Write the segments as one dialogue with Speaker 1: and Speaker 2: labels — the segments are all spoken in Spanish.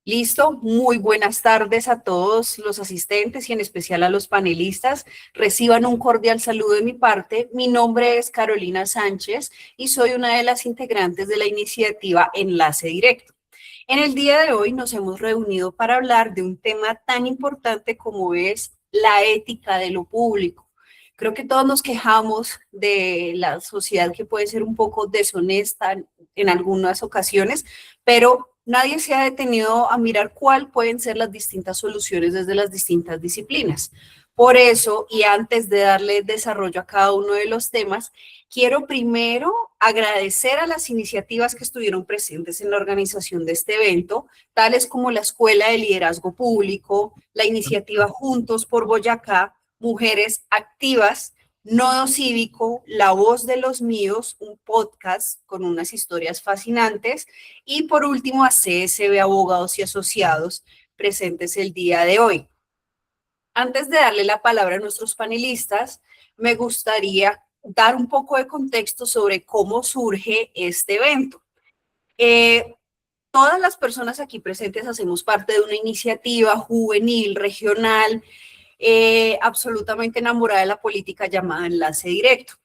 Speaker 1: Listo, muy buenas tardes a todos los asistentes y en especial a los panelistas. Reciban un cordial saludo de mi parte. Mi nombre es Carolina Sánchez y soy una de las integrantes de la iniciativa Enlace Directo. En el día de hoy nos hemos reunido para hablar de un tema tan importante como es la ética de lo público. Creo que todos nos quejamos de la sociedad que puede ser un poco deshonesta en algunas ocasiones, pero nadie se ha detenido a mirar cuál pueden ser las distintas soluciones desde las distintas disciplinas. Por eso, y antes de darle desarrollo a cada uno de los temas, quiero primero agradecer a las iniciativas que estuvieron presentes en la organización de este evento, tales como la Escuela de Liderazgo Público, la iniciativa Juntos por Boyacá, Mujeres Activas, Nodo Cívico, La Voz de los Míos, un podcast con unas historias fascinantes, y por último a CSB Abogados y Asociados presentes el día de hoy. Antes de darle la palabra a nuestros panelistas, me gustaría dar un poco de contexto sobre cómo surge este evento. Todas las personas aquí presentes hacemos parte de una iniciativa juvenil, regional, absolutamente enamorada de la política llamada Enlace Directo,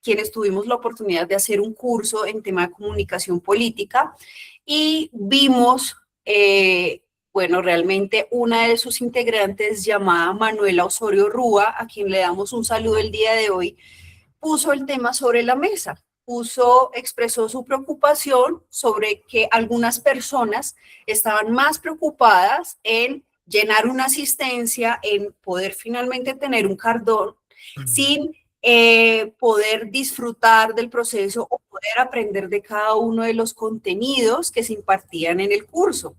Speaker 1: quienes tuvimos la oportunidad de hacer un curso en tema de comunicación política y vimos, bueno, realmente una de sus integrantes llamada Manuela Osorio Rúa, a quien le damos un saludo el día de hoy, puso el tema sobre la mesa, expresó su preocupación sobre que algunas personas estaban más preocupadas en llenar una asistencia, en poder finalmente tener un cardón, sin poder disfrutar del proceso o poder aprender de cada uno de los contenidos que se impartían en el curso.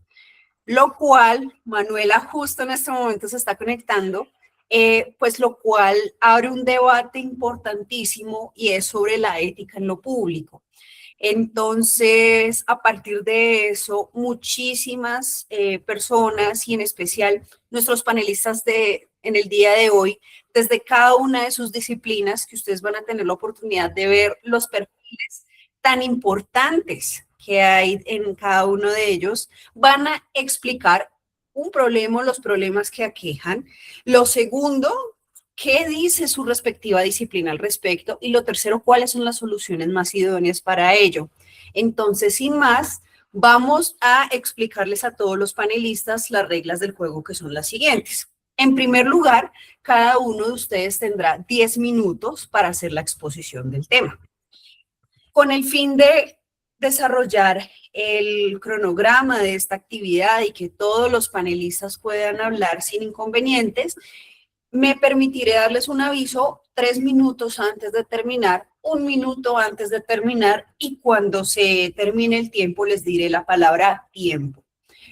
Speaker 1: Lo cual, Manuela justo en este momento se está conectando, pues lo cual abre un debate importantísimo y es sobre la ética en lo público. Entonces, a partir de eso, muchísimas personas y en especial nuestros panelistas en el día de hoy, desde cada una de sus disciplinas, que ustedes van a tener la oportunidad de ver los perfiles tan importantes que hay en cada uno de ellos, van a explicar un problema, los problemas que aquejan. Lo segundo, qué dice su respectiva disciplina al respecto, y lo tercero, cuáles son las soluciones más idóneas para ello. Entonces, sin más, vamos a explicarles a todos los panelistas las reglas del juego, que son las siguientes. En primer lugar, cada uno de ustedes tendrá 10 minutos para hacer la exposición del tema. Con el fin de desarrollar el cronograma de esta actividad y que todos los panelistas puedan hablar sin inconvenientes, me permitiré darles un aviso 3 minutos antes de terminar, 1 minuto antes de terminar, y cuando se termine el tiempo les diré la palabra tiempo.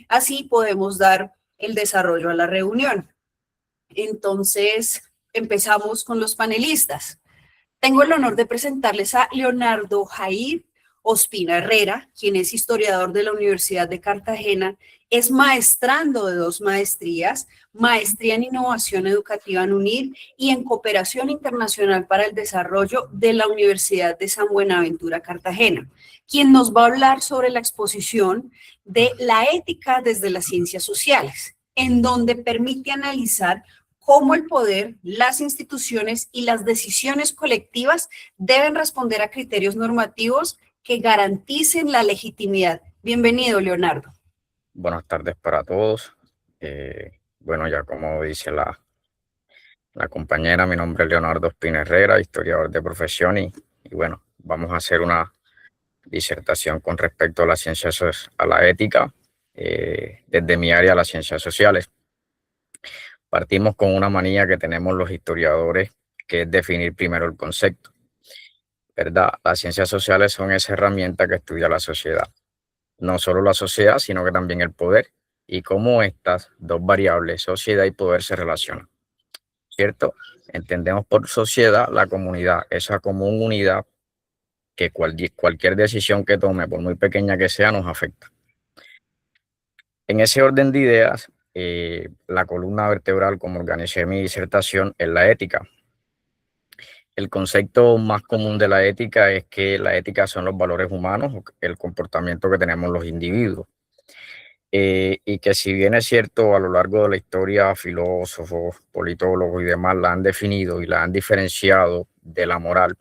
Speaker 1: Así podemos dar el desarrollo a la reunión. Entonces, empezamos con los panelistas. Tengo el honor de presentarles a Leonardo Jair Ospina Herrera, quien es historiador de la Universidad de Cartagena, es maestrando de 2 maestrías, maestría en innovación educativa en UNIR y en cooperación internacional para el desarrollo de la Universidad de San Buenaventura, Cartagena, quien nos va a hablar sobre la exposición de la ética desde las ciencias sociales, en donde permite analizar cómo el poder, las instituciones y las decisiones colectivas deben responder a criterios normativos que garanticen la legitimidad. Bienvenido, Leonardo.
Speaker 2: Buenas tardes para todos. Bueno, ya como dice la compañera, mi nombre es Leonardo Ospina Herrera, historiador de profesión y bueno, vamos a hacer una disertación con respecto a las ciencias, a la ética, desde mi área, las ciencias sociales. Partimos con una manía que tenemos los historiadores, que es definir primero el concepto, ¿verdad? Las ciencias sociales son esa herramienta que estudia la sociedad. No solo la sociedad, sino que también el poder y cómo estas dos variables, sociedad y poder, se relacionan, ¿cierto? Entendemos por sociedad la comunidad, esa común unidad que cualquier decisión que tome, por muy pequeña que sea, nos afecta. En ese orden de ideas, la columna vertebral, como organicé mi disertación, es la ética. El concepto más común de la ética es que la ética son los valores humanos, el comportamiento que tenemos los individuos. y que si bien es cierto, a lo largo de la historia, filósofos, politólogos y demás la han definido y la han diferenciado de la moral,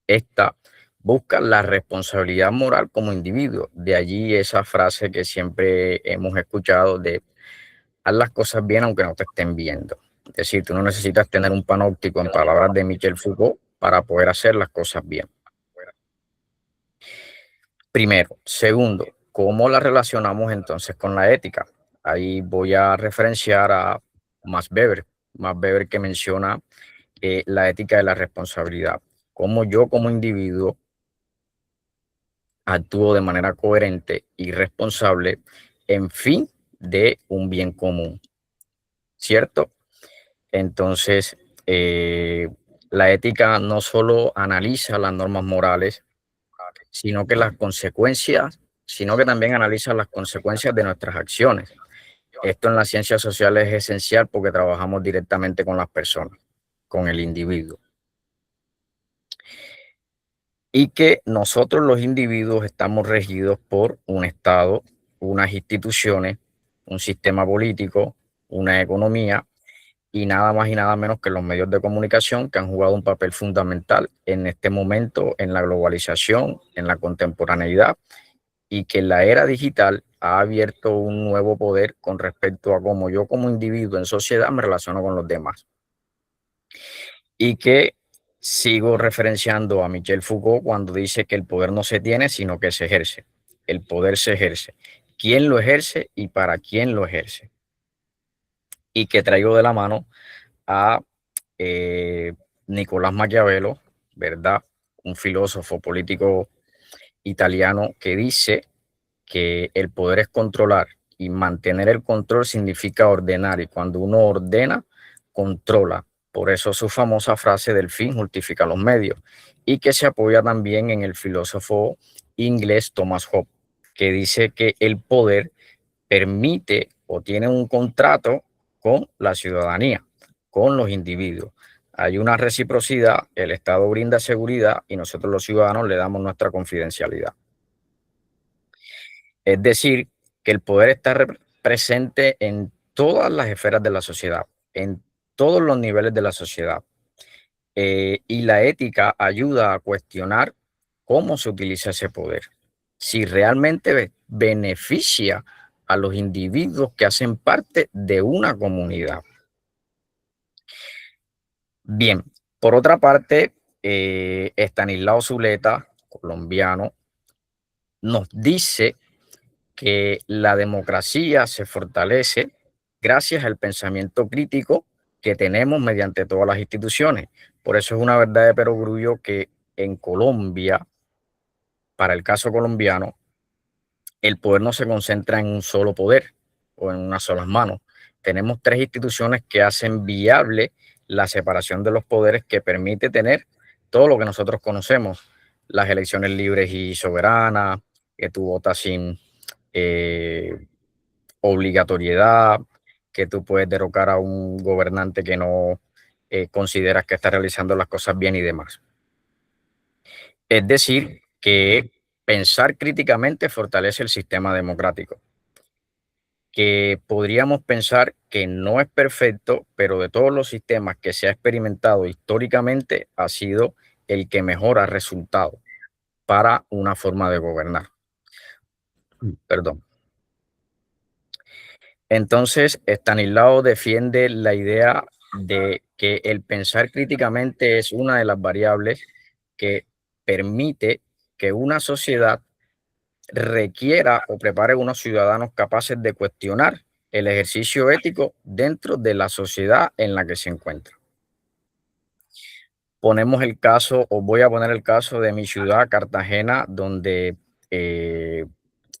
Speaker 2: esta busca la responsabilidad moral como individuo. De allí esa frase que siempre hemos escuchado de haz las cosas bien aunque no te estén viendo. Es decir, tú no necesitas tener un panóptico, en palabras de Michel Foucault, para poder hacer las cosas bien. Primero. Segundo, ¿cómo la relacionamos entonces con la ética? Ahí voy a referenciar a Max Weber. Max Weber, que menciona la ética de la responsabilidad. Cómo yo como individuo actúo de manera coherente y responsable en fin de un bien común, ¿cierto? Entonces, la ética no solo analiza las normas morales, sino que las consecuencias, sino que también analiza las consecuencias de nuestras acciones. Esto en las ciencias sociales es esencial porque trabajamos directamente con las personas, con el individuo. Y que nosotros los individuos estamos regidos por un Estado, unas instituciones, un sistema político, una economía y nada más y nada menos que los medios de comunicación, que han jugado un papel fundamental en este momento, en la globalización, en la contemporaneidad, y que la era digital ha abierto un nuevo poder con respecto a cómo yo como individuo en sociedad me relaciono con los demás. Y que sigo referenciando a Michel Foucault cuando dice que el poder no se tiene, sino que se ejerce. El poder se ejerce. ¿Quién lo ejerce y para quién lo ejerce? Y que traigo de la mano a Nicolás Maquiavelo, ¿verdad? Un filósofo político italiano que dice que el poder es controlar y mantener el control significa ordenar, y cuando uno ordena, controla. Por eso su famosa frase del fin justifica los medios, y que se apoya también en el filósofo inglés Thomas Hobbes, que dice que el poder permite o tiene un contrato con la ciudadanía, con los individuos. Hay una reciprocidad, el Estado brinda seguridad y nosotros los ciudadanos le damos nuestra confidencialidad. Es decir, que el poder está presente en todas las esferas de la sociedad, en todos los niveles de la sociedad. Y la ética ayuda a cuestionar cómo se utiliza ese poder, si realmente beneficia a los individuos que hacen parte de una comunidad. Bien, por otra parte, Estanislao Zuleta, colombiano, nos dice que la democracia se fortalece gracias al pensamiento crítico que tenemos mediante todas las instituciones. Por eso es una verdad de perogrullo que en Colombia, para el caso colombiano, el poder no se concentra en un solo poder o en unas solas manos. Tenemos tres instituciones que hacen viable la separación de los poderes, que permite tener todo lo que nosotros conocemos: las elecciones libres y soberanas, que tú votas sin obligatoriedad, que tú puedes derrocar a un gobernante que no consideras que está realizando las cosas bien y demás. Es decir, que pensar críticamente fortalece el sistema democrático, que podríamos pensar que no es perfecto, pero de todos los sistemas que se ha experimentado históricamente ha sido el que mejor ha resultado para una forma de gobernar. Perdón. Entonces, Estanislao defiende la idea de que el pensar críticamente es una de las variables que permite que una sociedad requiera o prepare unos ciudadanos capaces de cuestionar el ejercicio ético dentro de la sociedad en la que se encuentra. Ponemos el caso, o voy a poner el caso de mi ciudad, Cartagena, donde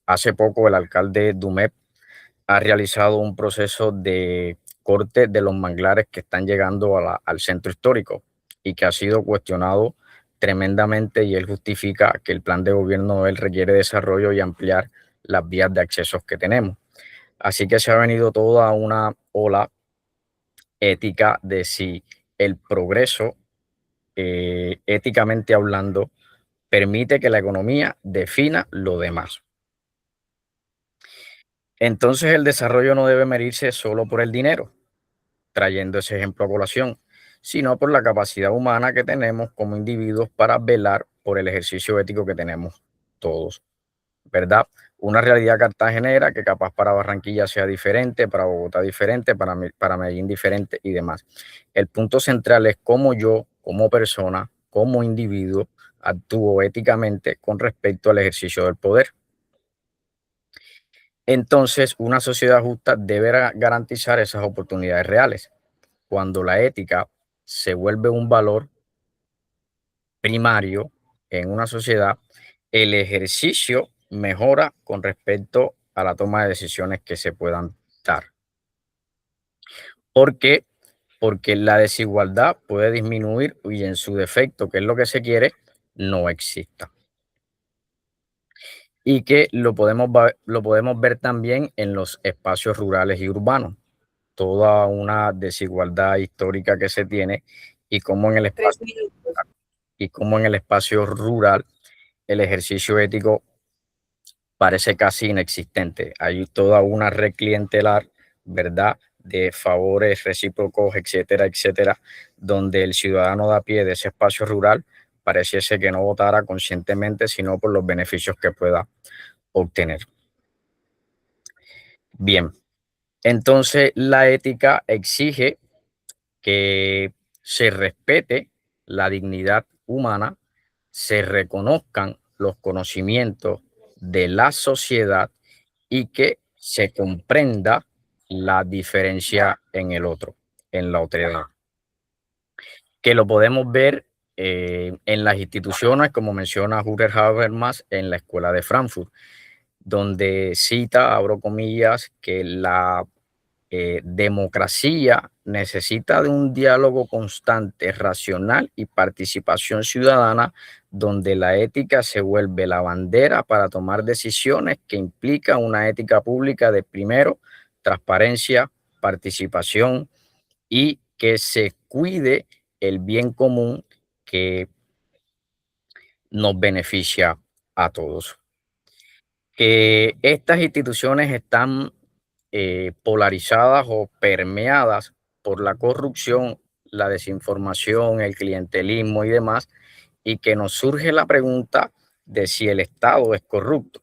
Speaker 2: hace poco el alcalde Dumet ha realizado un proceso de corte de los manglares que están llegando al centro histórico y que ha sido cuestionado tremendamente, y él justifica que el plan de gobierno de él requiere desarrollo y ampliar las vías de accesos que tenemos. Así que se ha venido toda una ola ética de si el progreso, éticamente hablando, permite que la economía defina lo demás. Entonces el desarrollo no debe medirse solo por el dinero, trayendo ese ejemplo a colación, sino por la capacidad humana que tenemos como individuos para velar por el ejercicio ético que tenemos todos, ¿verdad? Una realidad cartagenera que capaz para Barranquilla sea diferente, para Bogotá diferente, para Medellín diferente y demás. El punto central es cómo yo, como persona, como individuo, actúo éticamente con respecto al ejercicio del poder. Entonces, una sociedad justa debe garantizar esas oportunidades reales. Cuando la ética se vuelve un valor primario en una sociedad, el ejercicio mejora con respecto a la toma de decisiones que se puedan dar. ¿Por qué? Porque la desigualdad puede disminuir y en su defecto, que es lo que se quiere, no exista. Y que lo podemos ver también en los espacios rurales y urbanos. Toda una desigualdad histórica que se tiene y cómo en el
Speaker 1: 3
Speaker 2: espacio,
Speaker 1: minutos.
Speaker 2: y cómo en el espacio rural el ejercicio ético parece casi inexistente. Hay toda una red clientelar, ¿verdad? De favores recíprocos, etcétera, etcétera, donde el ciudadano de a pie de ese espacio rural pareciese que no votara conscientemente, sino por los beneficios que pueda obtener. Bien, entonces la ética exige que se respete la dignidad humana, se reconozcan los conocimientos de la sociedad y que se comprenda la diferencia en el otro, en la otredad. Que lo podemos ver en las instituciones, como menciona Jürgen Habermas, en la Escuela de Frankfurt, donde cita, abro comillas, que la democracia necesita de un diálogo constante, racional y participación ciudadana, donde la ética se vuelve la bandera para tomar decisiones que implican una ética pública de primero, transparencia, participación y que se cuide el bien común que nos beneficia a todos. Que estas instituciones están polarizadas o permeadas por la corrupción, la desinformación, el clientelismo y demás, y que nos surge la pregunta de si el Estado es corrupto.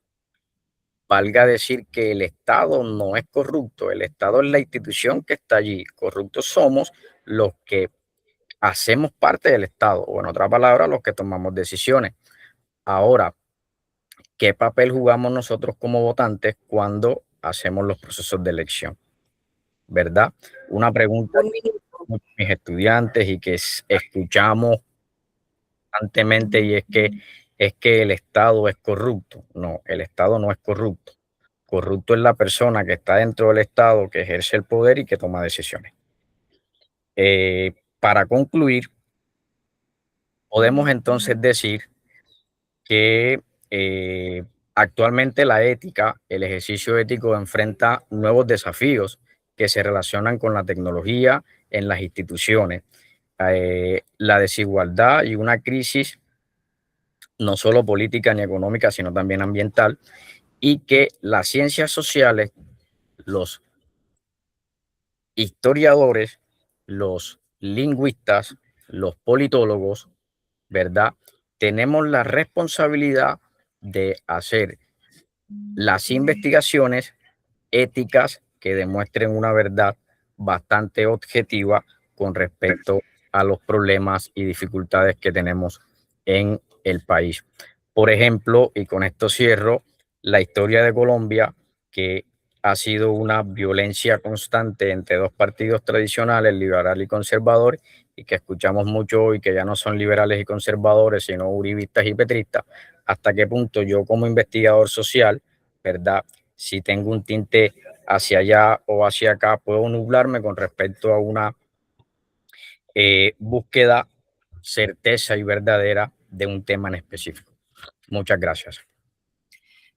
Speaker 2: Valga decir que el Estado no es corrupto, el Estado es la institución que está allí. Corruptos somos los que hacemos parte del Estado, o en otra palabra, los que tomamos decisiones. Ahora, ¿qué papel jugamos nosotros como votantes cuando hacemos los procesos de elección? ¿Verdad? Una pregunta
Speaker 1: Un minuto.
Speaker 2: que mis estudiantes y que escuchamos constantemente y es que el Estado es corrupto. No, el Estado no es corrupto. Corrupto es la persona que está dentro del Estado, que ejerce el poder y que toma decisiones. Para concluir, podemos entonces decir que actualmente la ética, el ejercicio ético enfrenta nuevos desafíos que se relacionan con la tecnología en las instituciones, la desigualdad y una crisis no solo política ni económica, sino también ambiental, y que las ciencias sociales, los historiadores, los lingüistas, los politólogos, ¿verdad? Tenemos la responsabilidad de hacer las investigaciones éticas que demuestren una verdad bastante objetiva con respecto a los problemas y dificultades que tenemos en el país. Por ejemplo, y con esto cierro, la historia de Colombia, que ha sido una violencia constante entre dos partidos tradicionales, liberal y conservador, y que escuchamos mucho hoy que ya no son liberales y conservadores, sino uribistas y petristas, hasta qué punto yo como investigador social, ¿verdad? Si tengo un tinte hacia allá o hacia acá, puedo nublarme con respecto a una búsqueda certeza y verdadera de un tema en específico. Muchas gracias.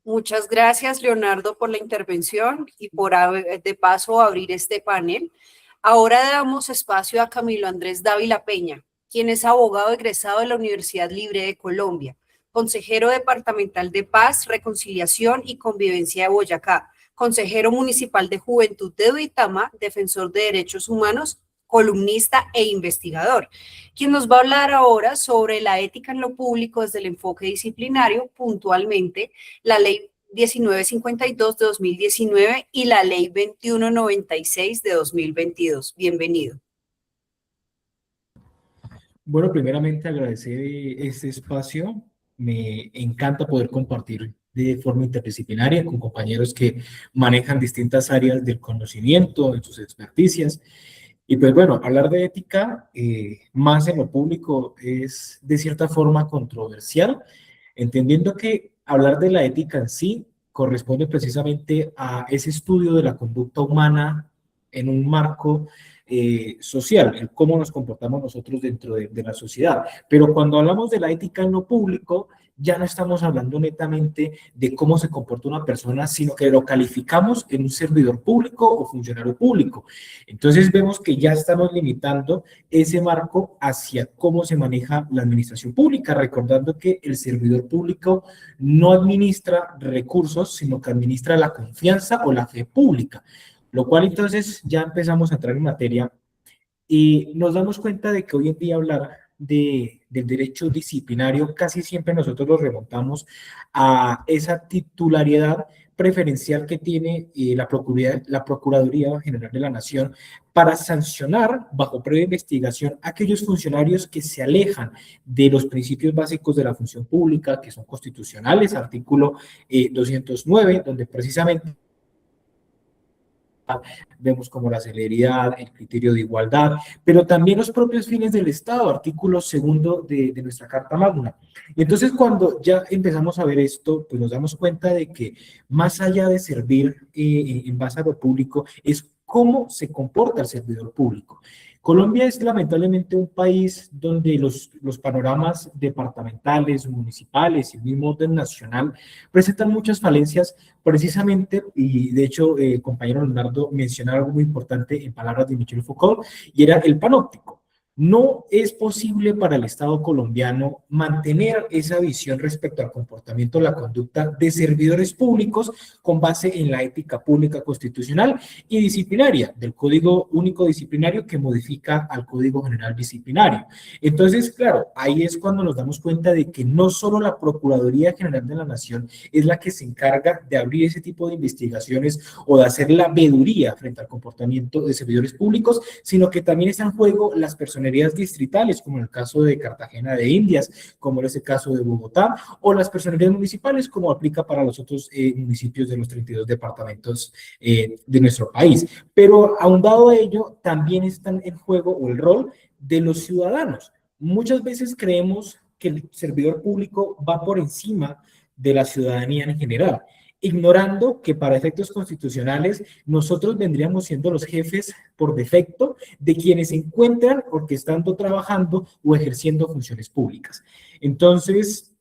Speaker 1: Muchas gracias, Leonardo, por la intervención y por de paso abrir este panel. Ahora damos espacio a Camilo Andrés Dávila Peña, quien es abogado egresado de la Universidad Libre de Colombia, consejero departamental de Paz, Reconciliación y Convivencia de Boyacá, consejero municipal de Juventud de Duitama, defensor de derechos humanos, columnista e investigador, quien nos va a hablar ahora sobre la ética en lo público desde el enfoque disciplinario, puntualmente la Ley 1952 de 2019 y la Ley 2196 de 2022. Bienvenido.
Speaker 3: Bueno, primeramente agradecer este espacio. Me encanta poder compartir de forma interdisciplinaria con compañeros que manejan distintas áreas del conocimiento, en sus experticias. Y pues bueno, hablar de ética más en lo público es de cierta forma controversial, entendiendo que hablar de la ética en sí corresponde precisamente a ese estudio de la conducta humana en un marco social, el cómo nos comportamos nosotros dentro de la sociedad. Pero cuando hablamos de la ética en lo público, ya no estamos hablando netamente de cómo se comporta una persona, sino que lo calificamos en un servidor público o funcionario público. Entonces vemos que ya estamos limitando ese marco hacia cómo se maneja la administración pública, recordando que el servidor público no administra recursos, sino que administra la confianza o la fe pública, lo cual entonces ya empezamos a entrar en materia y nos damos cuenta de que hoy en día hablar del derecho disciplinario casi siempre nosotros lo remontamos a esa titularidad preferencial que tiene la Procuraduría General de la Nación para sancionar bajo previa investigación a aquellos funcionarios que se alejan de los principios básicos de la función pública, que son constitucionales, artículo 209, donde precisamente vemos como la celeridad, el criterio de igualdad, pero también los propios fines del Estado, artículo segundo de nuestra Carta Magna. Y entonces cuando ya empezamos a ver esto, pues nos damos cuenta de que más allá de servir en base a lo público, es cómo se comporta el servidor público. Colombia es lamentablemente un país donde los panoramas departamentales, municipales y mismo orden nacional presentan muchas falencias precisamente, y de hecho el compañero Leonardo mencionaba algo muy importante en palabras de Michel Foucault, y era el panóptico. No es posible para el Estado colombiano mantener esa visión respecto al comportamiento, la conducta de servidores públicos con base en la ética pública constitucional y disciplinaria del Código Único Disciplinario que modifica al Código General Disciplinario. Entonces, claro, ahí es cuando nos damos cuenta de que no solo la Procuraduría General de la Nación es la que se encarga de abrir ese tipo de investigaciones o de hacer la veeduría frente al comportamiento de servidores públicos, sino que también están en juego las personerías distritales, como en el caso de Cartagena de Indias, como en ese caso de Bogotá, o las personerías municipales, como aplica para los otros municipios de los 32 departamentos de nuestro país. Pero ahondado a ello, también están en juego o el rol de los ciudadanos. Muchas veces creemos que el servidor público va por encima de la ciudadanía en general, ignorando que para efectos constitucionales nosotros vendríamos siendo los jefes por defecto de quienes se encuentran orquestando, trabajando o ejerciendo funciones públicas. Entonces,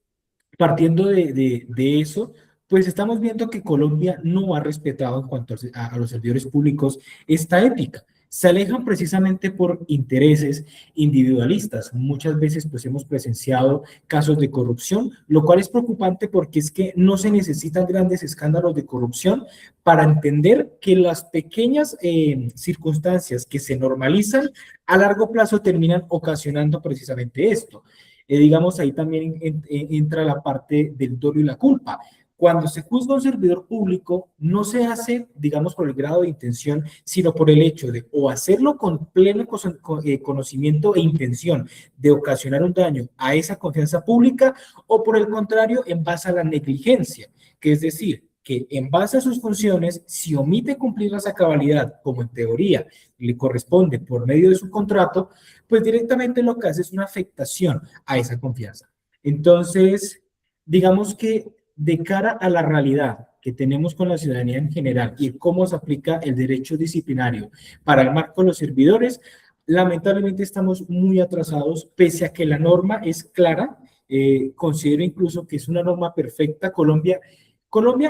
Speaker 3: partiendo de eso, pues estamos viendo que Colombia no ha respetado en cuanto a los servidores públicos esta ética. Se alejan precisamente por intereses individualistas. Muchas veces pues hemos presenciado casos de corrupción, lo cual es preocupante porque es que no se necesitan grandes escándalos de corrupción para entender que las pequeñas circunstancias que se normalizan a largo plazo terminan ocasionando precisamente esto. Digamos, ahí también entra la parte del dolo y la culpa. Cuando se juzga a un servidor público, no se hace, digamos, por el grado de intención, sino por el hecho de o hacerlo con pleno conocimiento e intención de ocasionar un daño a esa confianza pública, o por el contrario, en base a la negligencia, que es decir, que en base a sus funciones, si omite cumplirlas a cabalidad, como en teoría le corresponde por medio de su contrato, pues directamente lo que hace es una afectación a esa confianza. Entonces, digamos que de cara a la realidad que tenemos con la ciudadanía en general y cómo se aplica el derecho disciplinario para el marco de los servidores, lamentablemente estamos muy atrasados, pese a que la norma es clara. Considero incluso que es una norma perfecta. Colombia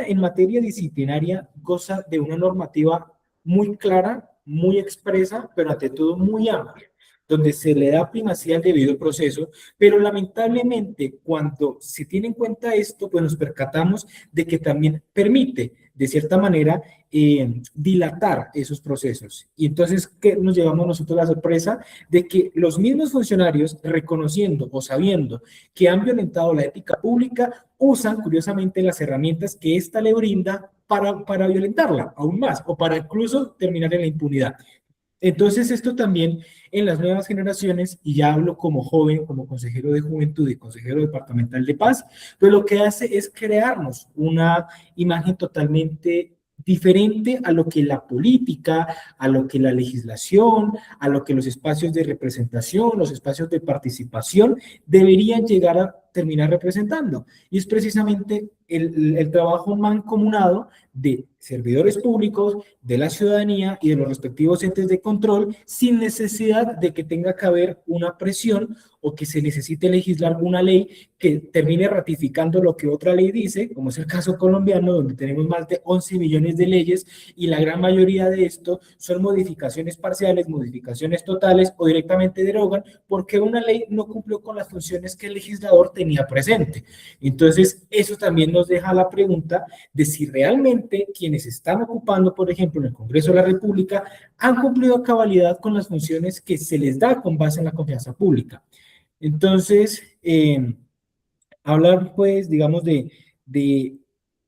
Speaker 3: en materia disciplinaria goza de una normativa muy clara, muy expresa, pero ante todo muy amplia, donde se le da primacía al debido proceso, pero lamentablemente cuando se tiene en cuenta esto, pues nos percatamos de que también permite de cierta manera, dilatar esos procesos. Y entonces, ¿qué nos llevamos nosotros la sorpresa? De que los mismos funcionarios, reconociendo o sabiendo que han violentado la ética pública, usan curiosamente las herramientas que ésta le brinda para violentarla aún más o para incluso terminar en la impunidad. Entonces, esto también en las nuevas generaciones, y ya hablo como joven, como consejero de juventud y consejero departamental de paz, pues lo que hace es crearnos una imagen totalmente diferente a lo que la política, a lo que la legislación, a lo que los espacios de representación, los espacios de participación deberían llegar a terminar representando. Y es precisamente el trabajo mancomunado de servidores públicos, de la ciudadanía y de los respectivos entes de control, sin necesidad de que tenga que haber una presión o que se necesite legislar una ley que termine ratificando lo que otra ley dice, como es el caso colombiano, donde tenemos más de 11 millones de leyes y la gran mayoría de esto son modificaciones parciales, modificaciones totales o directamente derogan porque una ley no cumplió con las funciones que el legislador tenía presente. Entonces, eso también nos deja la pregunta de si realmente quienes están ocupando, por ejemplo, en el Congreso de la República, han cumplido a cabalidad con las funciones que se les da con base en la confianza pública. Entonces, hablar, pues, digamos, de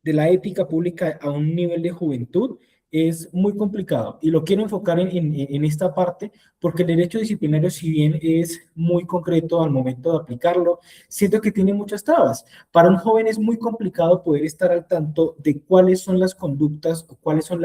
Speaker 3: la ética pública a un nivel de juventud es muy complicado y lo quiero enfocar en esta parte porque el derecho disciplinario, si bien es muy concreto al momento de aplicarlo, siento que tiene muchas trabas. Para un joven es muy complicado poder estar al tanto de cuáles son las conductas o cuáles son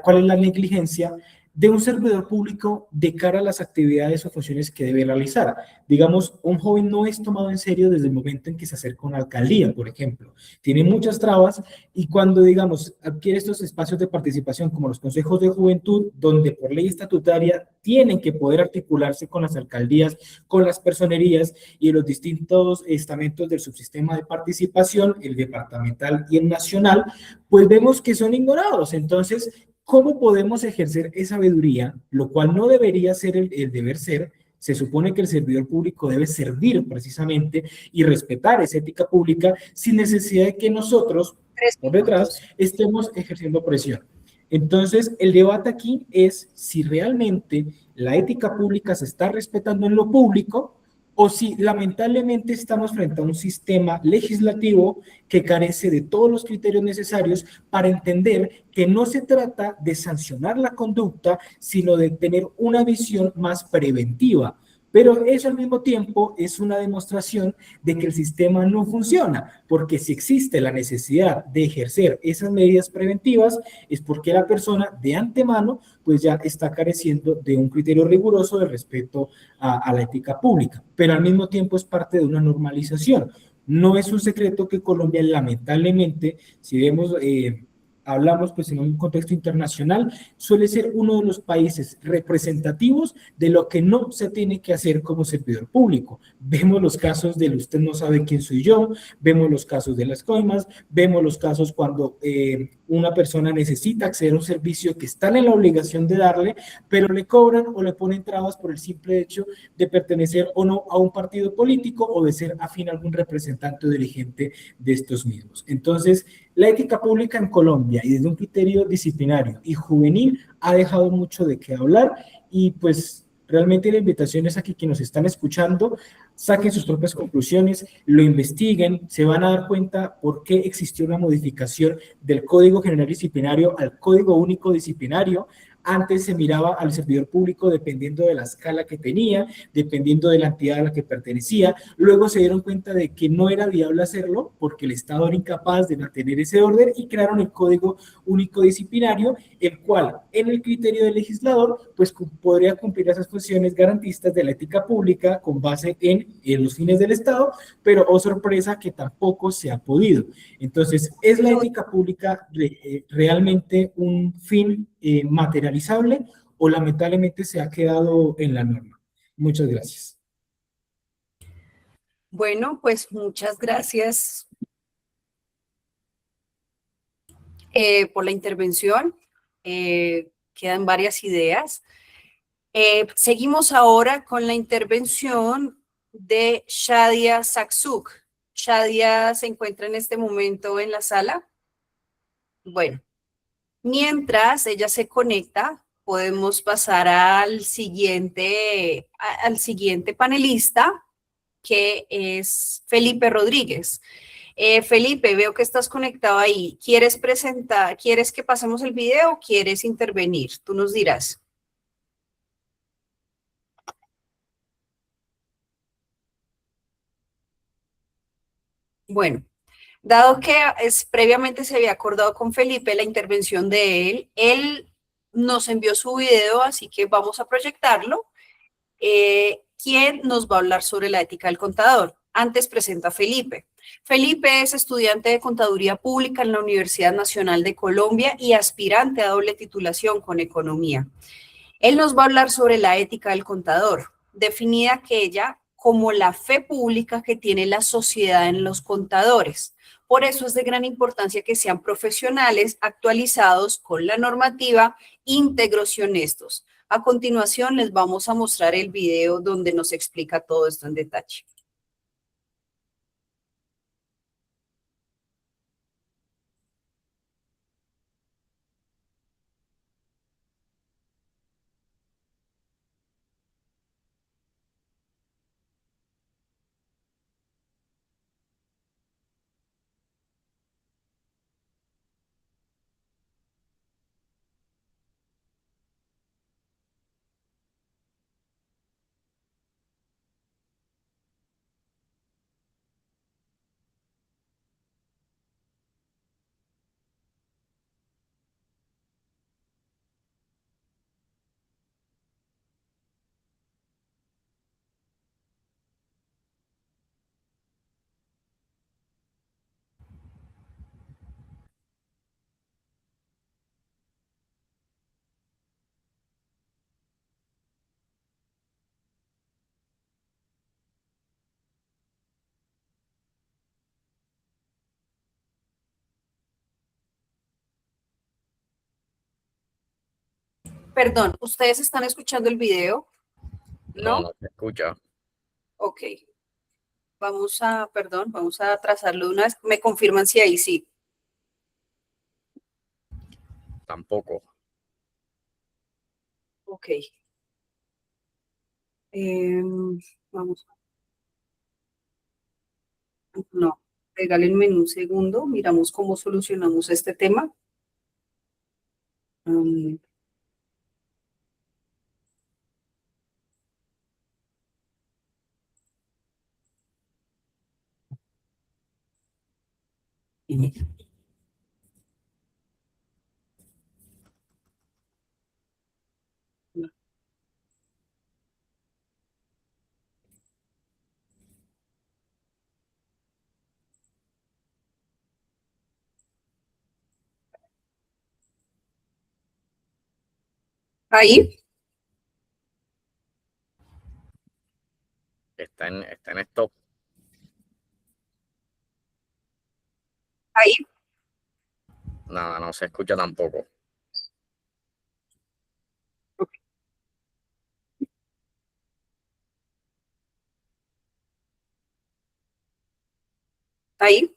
Speaker 3: cuál es la negligencia de un servidor público de cara a las actividades o funciones que debe realizar. Digamos, un joven no es tomado en serio desde el momento en que se acerca a una alcaldía, por ejemplo. Tiene muchas trabas y cuando, digamos, adquiere estos espacios de participación como los consejos de juventud, donde por ley estatutaria tienen que poder articularse con las alcaldías, con las personerías y los distintos estamentos del subsistema de participación, el departamental y el nacional, pues vemos que son ignorados. Entonces, ¿cómo podemos ejercer esa sabiduría, lo cual no debería ser el deber ser? Se supone que el servidor público debe servir precisamente y respetar esa ética pública sin necesidad de que nosotros, por detrás, estemos ejerciendo presión. Entonces, el debate aquí es si realmente la ética pública se está respetando en lo público o si lamentablemente estamos frente a un sistema legislativo que carece de todos los criterios necesarios para entender que no se trata de sancionar la conducta, sino de tener una visión más preventiva. Pero eso al mismo tiempo es una demostración de que el sistema no funciona, porque si existe la necesidad de ejercer esas medidas preventivas, es porque la persona de antemano pues ya está careciendo de un criterio riguroso de respeto a la ética pública, pero al mismo tiempo es parte de una normalización. No es un secreto que Colombia, lamentablemente, si vemos hablamos pues en un contexto internacional, suele ser uno de los países representativos de lo que no se tiene que hacer como servidor público. Vemos los casos del usted no sabe quién soy yo, vemos los casos de las coimas, vemos los casos cuando una persona necesita acceder a un servicio que están en la obligación de darle, pero le cobran o le ponen trabas por el simple hecho de pertenecer o no a un partido político o de ser afín a algún representante o dirigente de estos mismos. Entonces, la ética pública en Colombia y desde un criterio disciplinario y juvenil ha dejado mucho de qué hablar y pues realmente la invitación es a que quienes nos están escuchando saquen sus propias conclusiones, lo investiguen, se van a dar cuenta por qué existió una modificación del Código General Disciplinario al Código Único Disciplinario. Antes se miraba al servidor público dependiendo de la escala que tenía, dependiendo de la entidad a la que pertenecía. Luego se dieron cuenta de que no era viable hacerlo porque el Estado era incapaz de mantener ese orden y crearon el Código Único Disciplinario, el cual, en el criterio del legislador, pues podría cumplir esas funciones garantistas de la ética pública con base en los fines del Estado, pero oh sorpresa que tampoco se ha podido. Entonces, ¿es la ética pública realmente un fin materializable o lamentablemente se ha quedado en la norma? Muchas gracias.
Speaker 1: Bueno, pues muchas gracias por la intervención. Quedan varias ideas. Seguimos ahora con la intervención de Shadia Saksuk. Shadia se encuentra en este momento en la sala. Bueno, mientras ella se conecta, podemos pasar al siguiente panelista, que es Felipe Rodríguez. Felipe, veo que estás conectado ahí. ¿Quieres presentar, quieres que pasemos el video o quieres intervenir? Tú nos dirás. Bueno, dado que previamente se había acordado con Felipe la intervención de él nos envió su video, así que vamos a proyectarlo. ¿Quién nos va a hablar sobre la ética del contador? Antes presento a Felipe. Felipe es estudiante de Contaduría Pública en la Universidad Nacional de Colombia y aspirante a doble titulación con Economía. Él nos va a hablar sobre la ética del contador, definida aquella como la fe pública que tiene la sociedad en los contadores. Por eso es de gran importancia que sean profesionales actualizados con la normativa, íntegros y honestos. A continuación les vamos a mostrar el video donde nos explica todo esto en detalle. Perdón, ¿ustedes están escuchando el video?
Speaker 2: No,
Speaker 1: ¿No?
Speaker 2: no se escucha.
Speaker 1: Ok. Vamos a trazarlo de una vez. Me confirman si ahí sí.
Speaker 2: Tampoco.
Speaker 1: Ok. Vamos. No, regálenme un segundo. Miramos cómo solucionamos este tema. Ahí,
Speaker 2: Está en stop.
Speaker 1: ahí,
Speaker 2: Nada, no se escucha tampoco.
Speaker 1: ahí.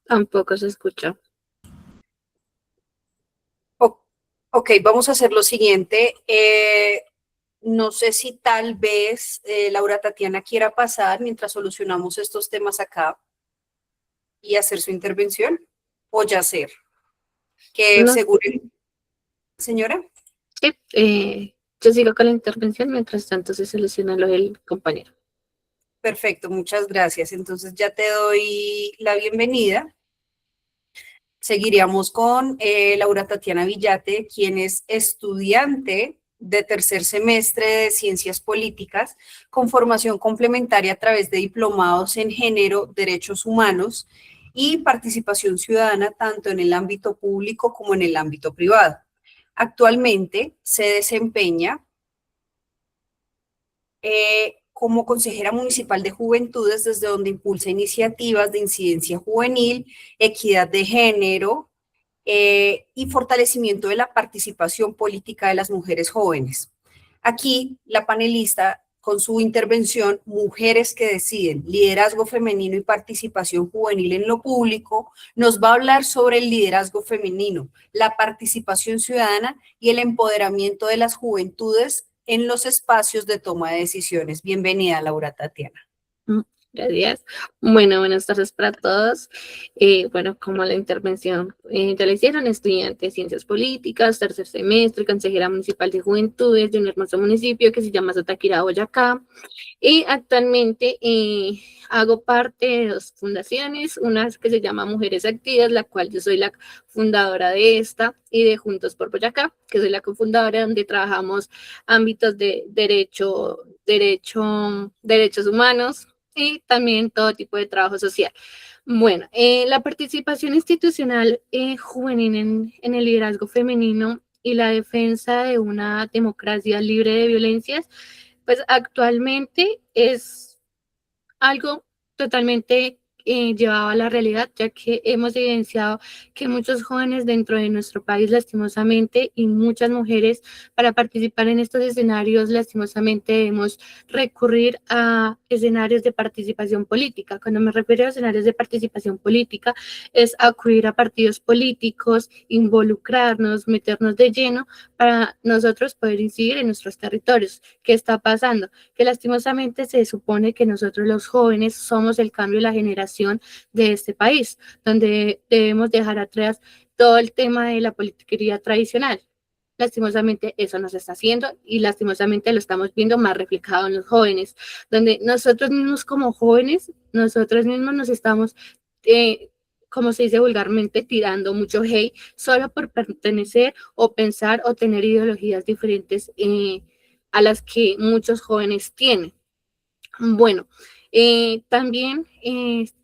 Speaker 4: Tampoco se escucha.
Speaker 1: Ok, vamos a hacer lo siguiente. No sé si tal vez Laura Tatiana quiera pasar mientras solucionamos estos temas acá y hacer su intervención o ya hacer. Que
Speaker 4: No,
Speaker 1: seguro, señora.
Speaker 4: sí, yo sigo con la intervención mientras tanto se soluciona lo del compañero.
Speaker 1: Perfecto, muchas gracias. Entonces ya te doy la bienvenida. Seguiríamos con Laura Tatiana Villate, quien es estudiante de tercer semestre de Ciencias Políticas, con formación complementaria a través de diplomados en género, derechos humanos y participación ciudadana tanto en el ámbito público como en el ámbito privado. Actualmente se desempeña como consejera municipal de juventudes, desde donde impulsa iniciativas de incidencia juvenil, equidad de género y fortalecimiento de la participación política de las mujeres jóvenes. Aquí la panelista, con su intervención, Mujeres que Deciden, Liderazgo Femenino y Participación Juvenil en lo Público, nos va a hablar sobre el liderazgo femenino, la participación ciudadana y el empoderamiento de las juventudes en los espacios de toma de decisiones. Bienvenida, Laura Tatiana.
Speaker 4: Gracias. Bueno, buenas tardes para todos. Bueno, como la intervención ya la hicieron, estudiante de Ciencias Políticas, tercer semestre, consejera municipal de Juventudes de un hermoso municipio que se llama Sotaquira, Boyacá. Y actualmente hago parte de dos fundaciones, una que se llama Mujeres Activas, la cual yo soy la fundadora de esta, y de Juntos por Boyacá, que soy la cofundadora, donde trabajamos ámbitos de derechos humanos, y también todo tipo de trabajo social. Bueno, la participación institucional juvenil en el liderazgo femenino y la defensa de una democracia libre de violencias, pues actualmente es algo totalmente llevado a la realidad, ya que hemos evidenciado que muchos jóvenes dentro de nuestro país, lastimosamente, y muchas mujeres, para participar en estos escenarios, lastimosamente, debemos recurrir a escenarios de participación política. Cuando me refiero a escenarios de participación política, es acudir a partidos políticos, involucrarnos, meternos de lleno para nosotros poder incidir en nuestros territorios. ¿Qué está pasando? Que lastimosamente se supone que nosotros los jóvenes somos el cambio y la generación de este país, donde debemos dejar atrás todo el tema de la politiquería tradicional. Lastimosamente eso no se está haciendo y lastimosamente lo estamos viendo más reflejado en los jóvenes, donde nosotros mismos como jóvenes, nosotros mismos nos estamos, como se dice vulgarmente, tirando mucho hate solo por pertenecer o pensar o tener ideologías diferentes a las que muchos jóvenes tienen. Bueno, también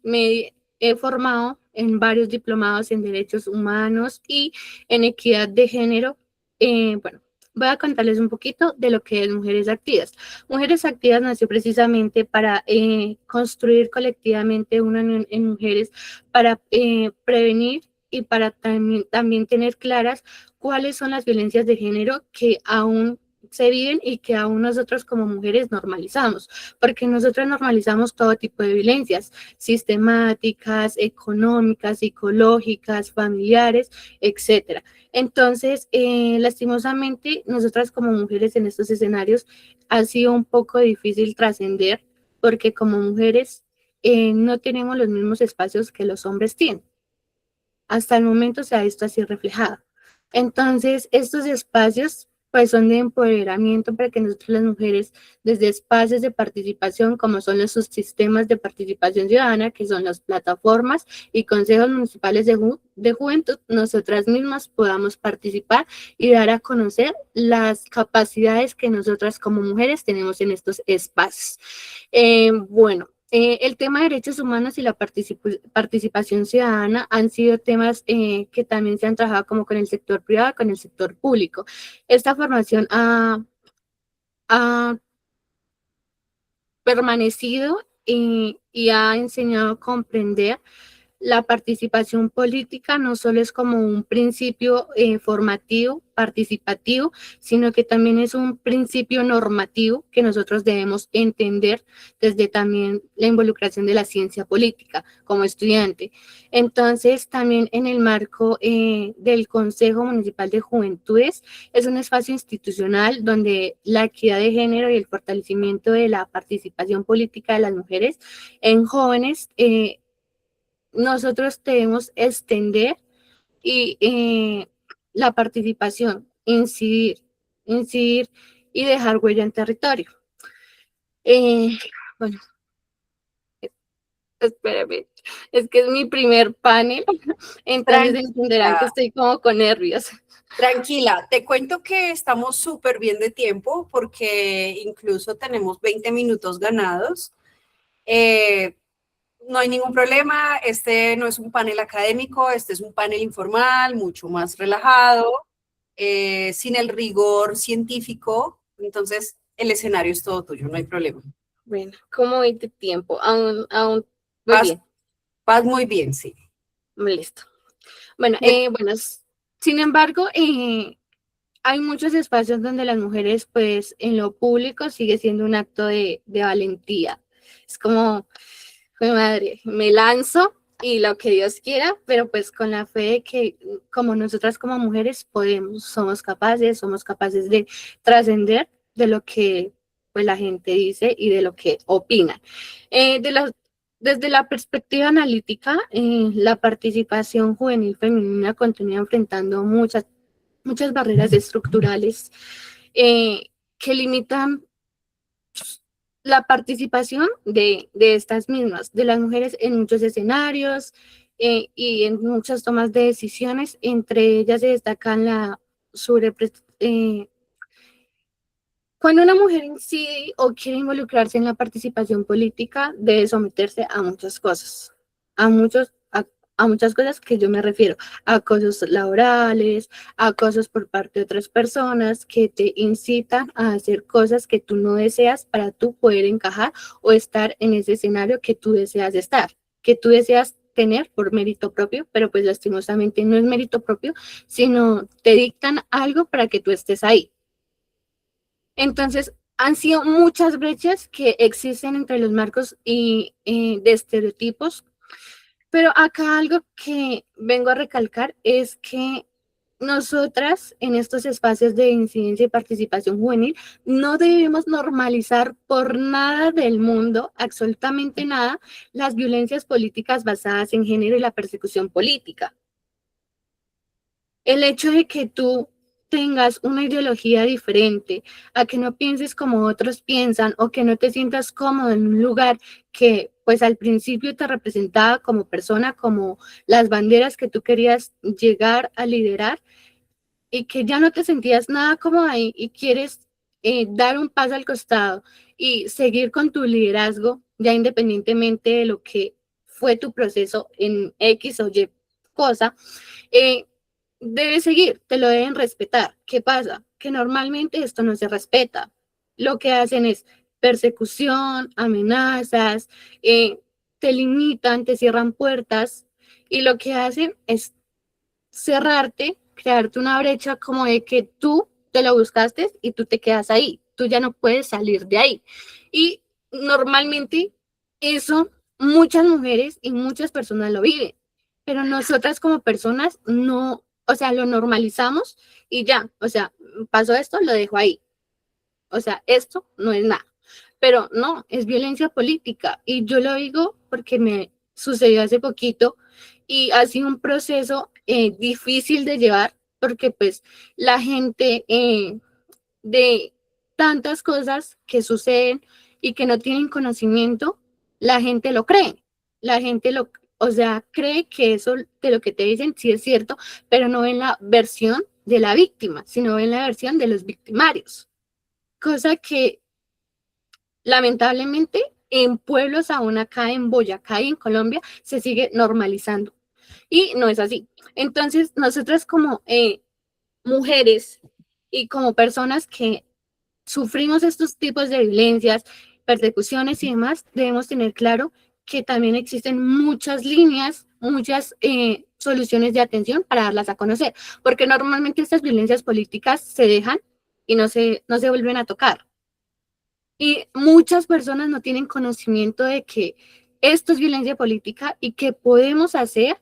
Speaker 4: me he formado en varios diplomados en derechos humanos y en equidad de género. Bueno, voy a contarles un poquito de lo que es Mujeres Activas. Mujeres Activas nació precisamente para construir colectivamente una unión en mujeres para prevenir y para también tener claras cuáles son las violencias de género que aún se viven y que aún nosotros como mujeres normalizamos, porque nosotros normalizamos todo tipo de violencias sistemáticas, económicas, psicológicas, familiares, etcétera. Entonces, lastimosamente, nosotras como mujeres en estos escenarios ha sido un poco difícil trascender, porque como mujeres no tenemos los mismos espacios que los hombres tienen. Hasta el momento se ha visto así reflejado. Entonces, estos espacios pues son de empoderamiento para que nosotros las mujeres, desde espacios de participación, como son los subsistemas de participación ciudadana, que son las plataformas y consejos municipales de juventud, nosotras mismas podamos participar y dar a conocer las capacidades que nosotras como mujeres tenemos en estos espacios. Bueno, el tema de derechos humanos y la participación ciudadana han sido temas que también se han trabajado como con el sector privado, con el sector público. Esta formación ha permanecido y ha enseñado a comprender la participación política no solo es como un principio formativo, participativo, sino que también es un principio normativo que nosotros debemos entender desde también la involucración de la ciencia política como estudiante. Entonces, también en el marco del Consejo Municipal de Juventudes, es un espacio institucional donde la equidad de género y el fortalecimiento de la participación política de las mujeres en jóvenes nosotros debemos extender y la participación, incidir y dejar huella en territorio. Bueno, espérame, es que es mi primer panel, entonces entenderán que estoy como con nervios.
Speaker 1: Tranquila, te cuento que estamos súper bien de tiempo porque incluso tenemos 20 minutos ganados. No hay ningún problema, este no es un panel académico, este es un panel informal, mucho más relajado, sin el rigor científico, entonces el escenario es todo tuyo, no hay problema.
Speaker 4: Bueno, ¿cómo voy de tiempo? Aún muy bien.
Speaker 1: Vas muy bien, sí.
Speaker 4: Listo. Bueno, sin embargo, hay muchos espacios donde las mujeres, pues, en lo público sigue siendo un acto de valentía. Es como, "Jue madre, me lanzo y lo que Dios quiera", pero pues con la fe de que como nosotras como mujeres podemos, somos capaces de trascender de lo que pues la gente dice y de lo que opina. Desde la perspectiva analítica, la participación juvenil femenina continúa enfrentando muchas barreras estructurales que limitan la participación de estas mismas, de las mujeres en muchos escenarios y en muchas tomas de decisiones. Entre ellas se destacan cuando una mujer incide o quiere involucrarse en la participación política, debe someterse a muchas cosas, a muchas cosas que yo me refiero, acosos laborales, acosos por parte de otras personas que te incitan a hacer cosas que tú no deseas para tú poder encajar o estar en ese escenario que tú deseas estar, que tú deseas tener por mérito propio, pero pues lastimosamente no es mérito propio, sino te dictan algo para que tú estés ahí. Entonces, han sido muchas brechas que existen entre los marcos de estereotipos, pero acá algo que vengo a recalcar es que nosotras en estos espacios de incidencia y participación juvenil no debemos normalizar por nada del mundo, absolutamente nada, las violencias políticas basadas en género y la persecución política. El hecho de que tú tengas una ideología diferente, a que no pienses como otros piensan o que no te sientas cómodo en un lugar que pues al principio te representaba como persona, como las banderas que tú querías llegar a liderar y que ya no te sentías nada cómodo ahí y quieres dar un paso al costado y seguir con tu liderazgo, ya independientemente de lo que fue tu proceso en X o Y cosa, debes seguir, te lo deben respetar. ¿Qué pasa? Que normalmente esto no se respeta. Lo que hacen es persecución, amenazas, te limitan, te cierran puertas y lo que hacen es cerrarte, crearte una brecha como de que tú te lo buscaste y tú te quedas ahí, tú ya no puedes salir de ahí. Y normalmente eso muchas mujeres y muchas personas lo viven, pero nosotras como personas no, o sea, lo normalizamos y ya, o sea, pasó esto, lo dejo ahí. O sea, esto no es nada. Pero no, es violencia política. Y yo lo digo porque me sucedió hace poquito y ha sido un proceso difícil de llevar porque pues la gente de tantas cosas que suceden y que no tienen conocimiento, la gente lo cree. La gente o sea, cree que eso de lo que te dicen sí es cierto, pero no ven la versión de la víctima, sino ven la versión de los victimarios. Cosa que lamentablemente en pueblos aún acá en Boyacá y en Colombia se sigue normalizando y no es así. Entonces, nosotras como mujeres y como personas que sufrimos estos tipos de violencias, persecuciones y demás, debemos tener claro que también existen muchas líneas, muchas soluciones de atención para darlas a conocer, porque normalmente estas violencias políticas se dejan y no se vuelven a tocar. Y muchas personas no tienen conocimiento de que esto es violencia política y que podemos hacer,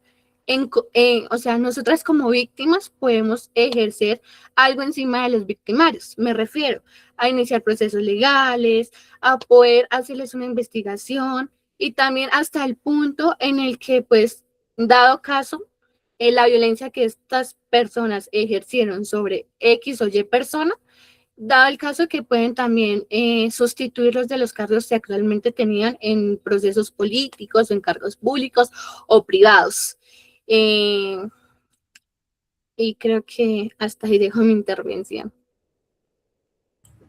Speaker 4: o sea, nosotras como víctimas podemos ejercer algo encima de los victimarios. Me refiero a iniciar procesos legales, a poder hacerles una investigación y también hasta el punto en el que, pues, dado caso, la violencia que estas personas ejercieron sobre X o Y persona, dado el caso que pueden también sustituirlos de los cargos que actualmente tenían en procesos políticos, en cargos públicos o privados. Y creo que hasta ahí dejo mi intervención.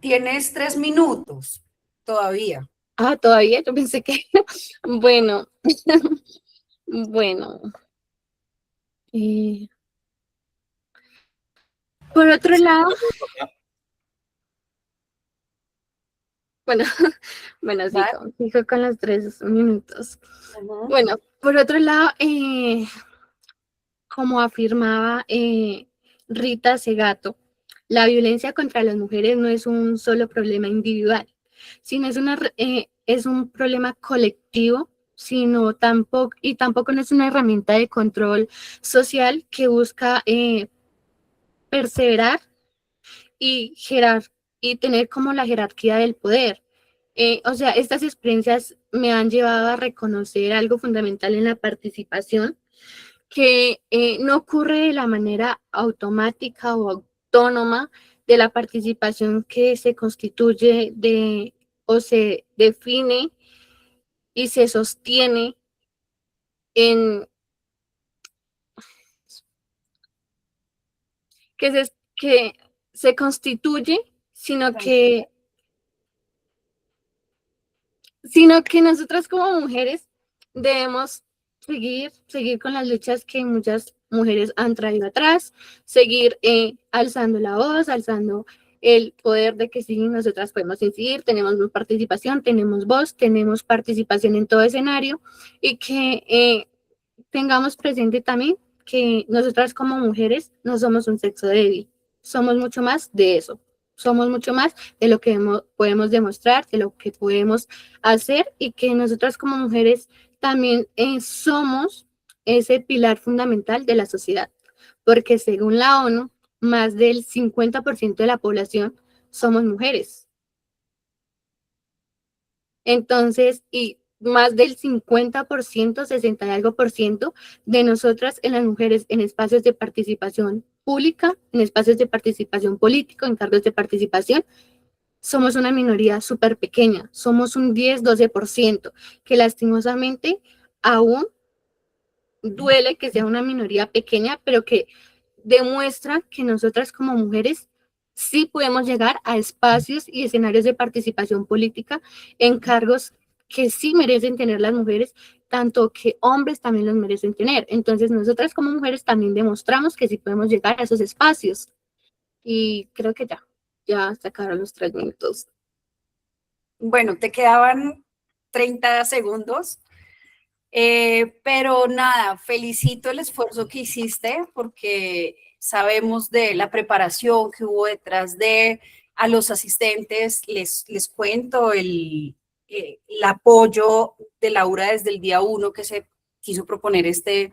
Speaker 1: Tienes 3 minutos todavía.
Speaker 4: Ah, todavía, yo pensé que, bueno, bueno. Por otro lado, bueno, bueno, sigo con los 3 minutos. Bueno, por otro lado, como afirmaba Rita Segato, la violencia contra las mujeres no es un solo problema individual, sino es un problema colectivo, tampoco no es una herramienta de control social que busca perseverar y, y tener como la jerarquía del poder. O sea, estas experiencias me han llevado a reconocer algo fundamental en la participación, que no ocurre de la manera automática o autónoma de la participación que se constituye o se define y se sostiene en que se constituye, sino que nosotras como mujeres debemos seguir con las luchas que muchas mujeres han traído atrás, seguir alzando la voz, alzando el poder de que sí, nosotras podemos incidir, tenemos participación, tenemos voz, tenemos participación en todo escenario, y que tengamos presente también que nosotras como mujeres no somos un sexo débil, somos mucho más de eso. Somos mucho más de lo que podemos demostrar, de lo que podemos hacer, y que nosotras como mujeres también somos ese pilar fundamental de la sociedad, porque según la ONU, más del 50% de la población somos mujeres. Entonces, y más del 50%, 60 y algo por ciento de nosotras en las mujeres en espacios de participación pública, en espacios de participación política, en cargos de participación, somos una minoría súper pequeña, somos un 10-12%, que lastimosamente aún duele que sea una minoría pequeña, pero que demuestra que nosotras como mujeres sí podemos llegar a espacios y escenarios de participación política en cargos que sí merecen tener las mujeres, tanto que hombres también los merecen tener. Entonces, nosotras como mujeres también demostramos que sí podemos llegar a esos espacios. Y creo que ya se acabaron los 3 minutos.
Speaker 1: Bueno, te quedaban 30 segundos, pero nada, felicito el esfuerzo que hiciste, porque sabemos de la preparación que hubo detrás a los asistentes. Les cuento el apoyo de Laura desde el día 1 que se quiso proponer este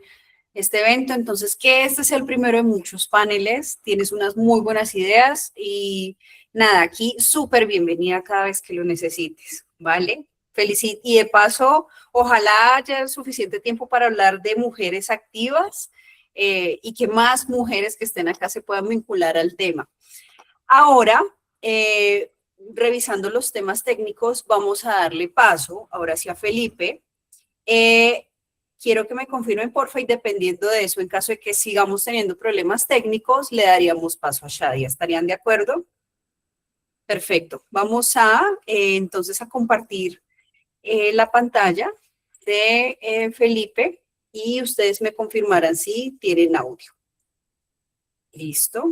Speaker 1: evento. Entonces, que este sea el primero de muchos paneles, tienes unas muy buenas ideas y nada, aquí súper bienvenida cada vez que lo necesites, ¿vale? Felicito. Y de paso, ojalá haya suficiente tiempo para hablar de mujeres activas y que más mujeres que estén acá se puedan vincular al tema. Ahora, revisando los temas técnicos, vamos a darle paso, ahora sí, a Felipe. Quiero que me confirmen, porfa, y dependiendo de eso, en caso de que sigamos teniendo problemas técnicos, le daríamos paso a Shadia. ¿Estarían de acuerdo? Perfecto. Vamos entonces a compartir la pantalla de Felipe y ustedes me confirmarán si tienen audio. Listo.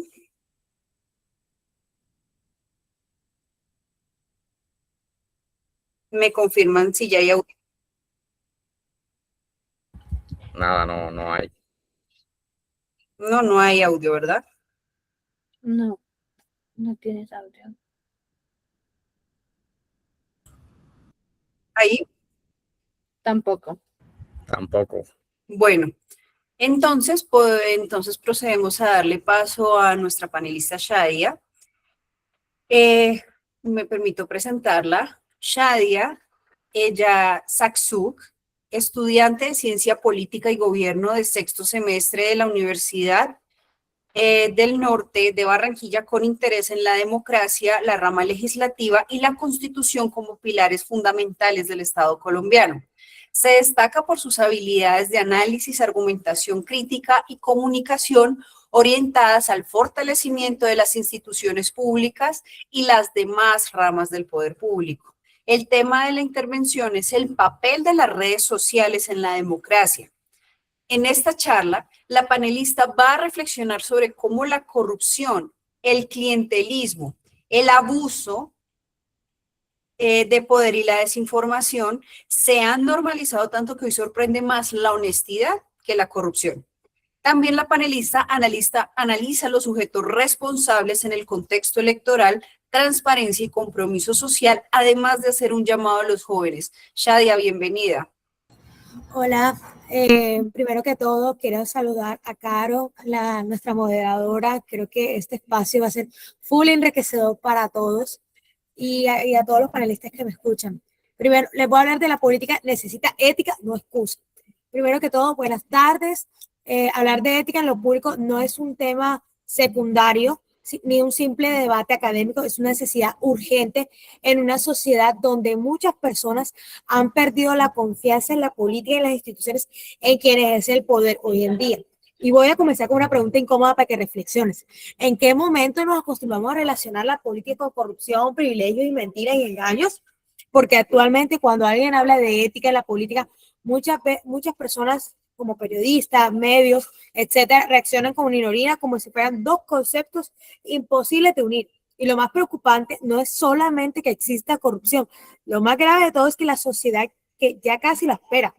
Speaker 1: Me confirman si ya hay audio.
Speaker 2: Nada, no hay.
Speaker 1: No hay audio, ¿verdad?
Speaker 4: No tienes audio.
Speaker 1: Ahí.
Speaker 4: Tampoco.
Speaker 2: Tampoco.
Speaker 1: Bueno, entonces procedemos a darle paso a nuestra panelista Shadia. Me permito presentarla. Shadia, ella Saksuk, estudiante de Ciencia Política y Gobierno de 6º semestre de la Universidad del Norte de Barranquilla, con interés en la democracia, la rama legislativa y la Constitución como pilares fundamentales del Estado colombiano. Se destaca por sus habilidades de análisis, argumentación crítica y comunicación orientadas al fortalecimiento de las instituciones públicas y las demás ramas del poder público. El tema de la intervención es el papel de las redes sociales en la democracia. En esta charla, la panelista va a reflexionar sobre cómo la corrupción, el clientelismo, el abuso de poder y la desinformación se han normalizado tanto que hoy sorprende más la honestidad que la corrupción. También la panelista analiza los sujetos responsables en el contexto electoral, transparencia y compromiso social, además de hacer un llamado a los jóvenes. Shadia, bienvenida.
Speaker 5: Hola, primero que todo quiero saludar a Caro, nuestra moderadora. Creo que este espacio va a ser full enriquecedor para todos y a todos los panelistas que me escuchan. Primero, les voy a hablar de la política, necesita ética, no excusa. Primero que todo, buenas tardes. Hablar de ética en lo público no es un tema secundario, ni un simple debate académico, es una necesidad urgente en una sociedad donde muchas personas han perdido la confianza en la política y en las instituciones en quienes ejerce el poder hoy en día. Y voy a comenzar con una pregunta incómoda para que reflexiones. ¿En qué momento nos acostumbramos a relacionar la política con corrupción, privilegios y mentiras y engaños? Porque actualmente cuando alguien habla de ética en la política, muchas personas como periodistas, medios, etcétera, reaccionan con minoría como si fueran dos conceptos imposibles de unir. Y lo más preocupante no es solamente que exista corrupción, lo más grave de todo es que la sociedad que ya casi la espera.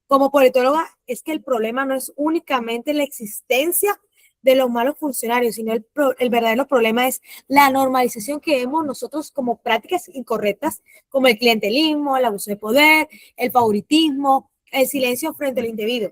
Speaker 5: Como politóloga, es que el problema no es únicamente la existencia de los malos funcionarios, sino el verdadero problema es la normalización que vemos nosotros como prácticas incorrectas, como el clientelismo, el abuso de poder, el favoritismo, el silencio frente al individuo.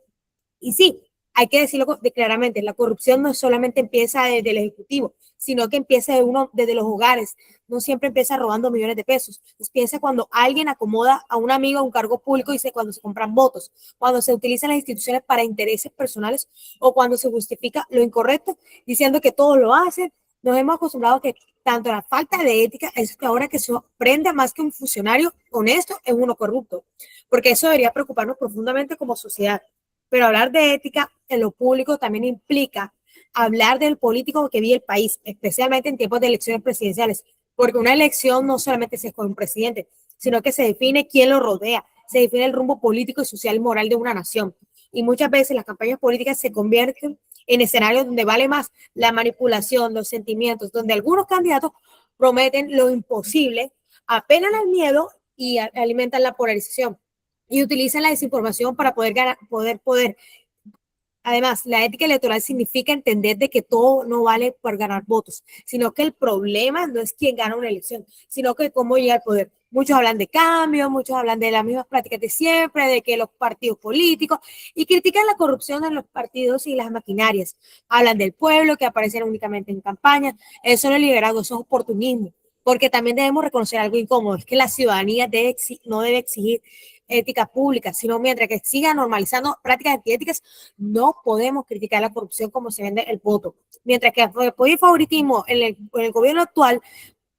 Speaker 5: Y sí, hay que decirlo claramente, la corrupción no solamente empieza desde el Ejecutivo, sino que empieza desde los hogares. No siempre empieza robando millones de pesos. Empieza cuando alguien acomoda a un amigo a un cargo público y cuando se compran votos, cuando se utilizan las instituciones para intereses personales o cuando se justifica lo incorrecto diciendo que todos lo hacen. Nos hemos acostumbrado a que tanto la falta de ética es que ahora que se aprende más que un funcionario honesto es uno corrupto, porque eso debería preocuparnos profundamente como sociedad. Pero hablar de ética en lo público también implica hablar del político que vive el país, especialmente en tiempos de elecciones presidenciales, porque una elección no solamente se escoge un presidente, sino que se define quién lo rodea, se define el rumbo político y social y moral de una nación. Y muchas veces las campañas políticas se convierten en escenarios donde vale más la manipulación, los sentimientos, donde algunos candidatos prometen lo imposible, apelan al miedo y alimentan la polarización y utilizan la desinformación para poder ganar, poder. Además, la ética electoral significa entender de que todo no vale por ganar votos, sino que el problema no es quién gana una elección, sino que cómo llega al poder. Muchos hablan de cambio, muchos hablan de las mismas prácticas de siempre, de que los partidos políticos, y critican la corrupción en los partidos y las maquinarias. Hablan del pueblo que aparecen únicamente en campaña. Eso no es liderazgo, eso es oportunismo. Porque también debemos reconocer algo incómodo, es que la ciudadanía no debe exigir ética pública, sino mientras que siga normalizando prácticas antiéticas, no podemos criticar la corrupción como se vende el voto. Mientras que apoya el favoritismo en el gobierno actual,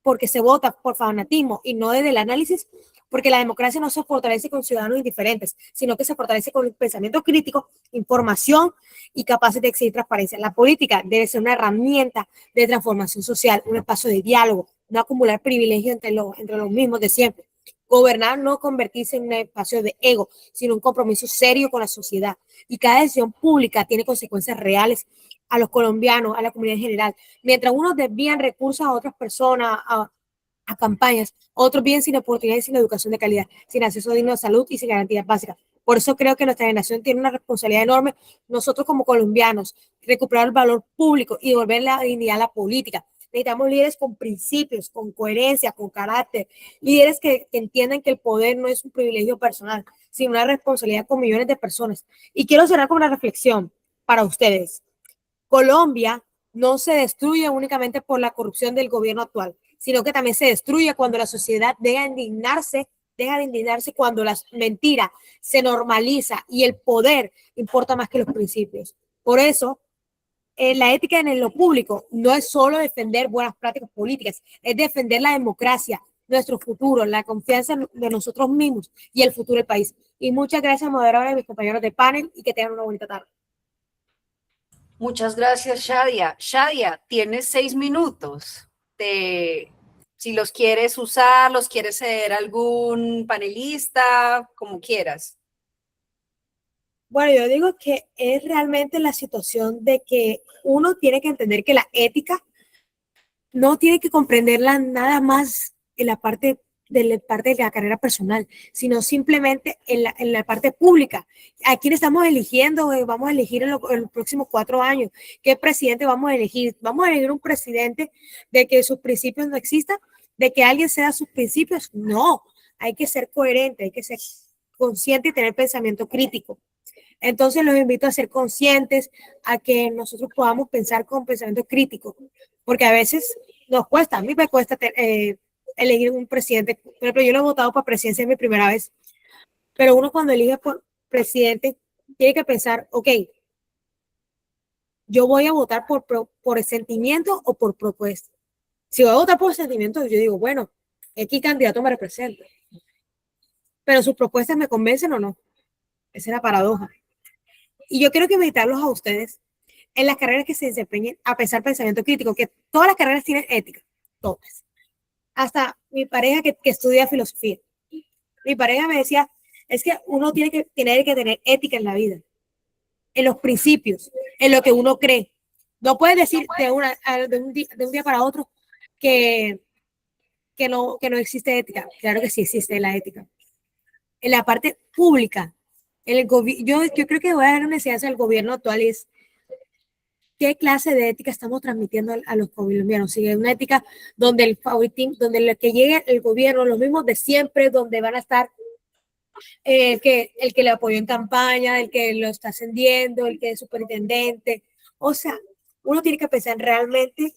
Speaker 5: porque se vota por fanatismo y no desde el análisis, porque la democracia no se fortalece con ciudadanos indiferentes, sino que se fortalece con el pensamiento crítico, información y capaces de exigir transparencia. La política debe ser una herramienta de transformación social, un espacio de diálogo, no acumular privilegios entre los mismos de siempre. Gobernar no convertirse en un espacio de ego, sino un compromiso serio con la sociedad. Y cada decisión pública tiene consecuencias reales a los colombianos, a la comunidad en general. Mientras unos desvían recursos a otras personas, a campañas, otros bien sin oportunidades, sin educación de calidad, sin acceso digno a salud y sin garantías básicas. Por eso creo que nuestra generación tiene una responsabilidad enorme, nosotros como colombianos, recuperar el valor público y devolver la dignidad a la política. Necesitamos líderes con principios, con coherencia, con carácter, líderes que entiendan que el poder no es un privilegio personal, sino una responsabilidad con millones de personas. Y quiero cerrar con una reflexión para ustedes. Colombia no se destruye únicamente por la corrupción del gobierno actual, sino que también se destruye cuando la sociedad deja de indignarse cuando la mentira se normaliza y el poder importa más que los principios. Por eso, la ética en lo público no es solo defender buenas prácticas políticas, es defender la democracia, nuestro futuro, la confianza de nosotros mismos y el futuro del país. Y muchas gracias, moderadora y mis compañeros de panel, y que tengan una bonita tarde.
Speaker 1: Muchas gracias, Shadia. Shadia, tienes 6 minutos. Si los quieres usar, los quieres ceder a algún panelista, como quieras.
Speaker 5: Bueno, yo digo que es realmente la situación de que uno tiene que entender que la ética no tiene que comprenderla nada más en la parte de la parte de la carrera personal, sino simplemente en la parte pública. ¿A quién estamos eligiendo? Vamos a elegir en los próximos 4 años. ¿Qué presidente vamos a elegir? ¿Vamos a elegir un presidente de que sus principios no existan? ¿De que alguien ceda sus principios? No, hay que ser coherente, hay que ser consciente y tener pensamiento crítico. Entonces los invito a ser conscientes, a que nosotros podamos pensar con pensamiento crítico, porque a veces nos cuesta, a mí me cuesta elegir un presidente. Por ejemplo, yo lo he votado para presidencia en mi primera vez, pero uno cuando elige por presidente tiene que pensar, ok, yo voy a votar por el sentimiento o por propuesta. Si voy a votar por sentimiento, yo digo, bueno, X candidato me representa, pero sus propuestas me convencen o no. Esa es la paradoja. Y yo quiero que invitarlos a ustedes en las carreras que se desempeñen a pesar del pensamiento crítico, que todas las carreras tienen ética, todas. Hasta mi pareja que estudia filosofía. Mi pareja me decía, es que uno tiene que tener ética en la vida, en los principios, en lo que uno cree. No puedes decir de un día para otro que no existe ética. Claro que sí existe la ética. En la parte pública, yo creo que voy a dar una enseñanza al gobierno actual, es qué clase de ética estamos transmitiendo a los colombianos. Si es una ética donde el favoritismo, donde lo que llegue el gobierno, los mismos de siempre, donde van a estar el que le apoyó en campaña, el que lo está ascendiendo, el que es superintendente. O sea, uno tiene que pensar realmente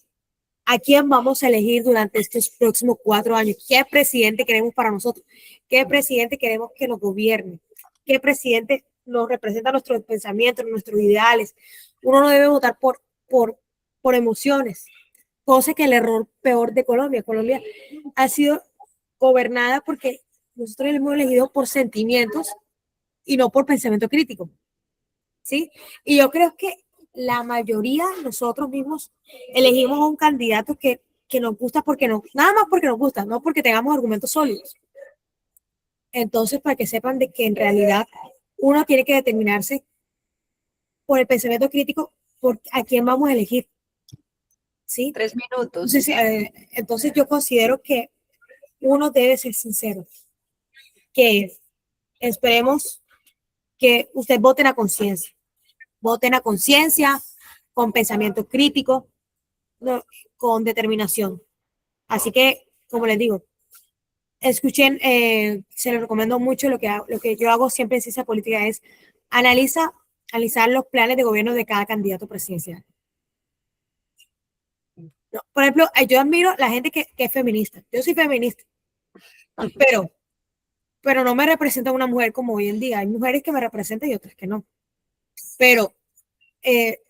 Speaker 5: a quién vamos a elegir durante estos próximos 4 años. ¿Qué presidente queremos para nosotros? ¿Qué presidente queremos que nos gobierne? ¿Qué presidente nos representa nuestros pensamientos, nuestros ideales? Uno no debe votar por emociones, cosa que el error peor de Colombia. Colombia ha sido gobernada porque nosotros hemos elegido por sentimientos y no por pensamiento crítico, ¿sí? Y yo creo que la mayoría de nosotros mismos elegimos a un candidato que nos gusta nada más porque nos gusta, no porque tengamos argumentos sólidos. Entonces, para que sepan de que en realidad uno tiene que determinarse por el pensamiento crítico por a quién vamos a elegir, ¿sí?
Speaker 1: 3 minutos.
Speaker 5: Entonces yo considero que uno debe ser sincero, que esperemos que usted voten a conciencia, con pensamiento crítico, con determinación. Así que, como les digo, escuchen, se les recomiendo mucho. Lo que yo hago siempre en ciencia política es analizar los planes de gobierno de cada candidato presidencial. No, por ejemplo, yo admiro la gente que es feminista. Yo soy feminista, pero no me representa una mujer como hoy en día. Hay mujeres que me representan y otras que no. Pero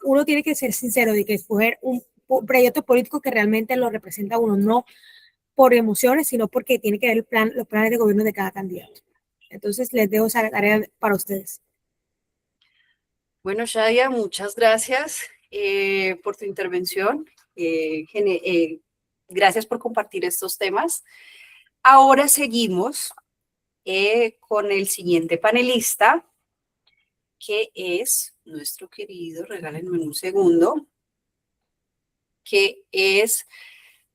Speaker 5: uno tiene que ser sincero de que escoger un proyecto político que realmente lo representa a uno, no por emociones, sino porque tiene que ver los planes de gobierno de cada candidato. Entonces, les dejo esa tarea para ustedes.
Speaker 1: Bueno, Shadia, muchas gracias por tu intervención. Gracias por compartir estos temas. Ahora seguimos con el siguiente panelista, que es nuestro querido, regálenme un segundo, que es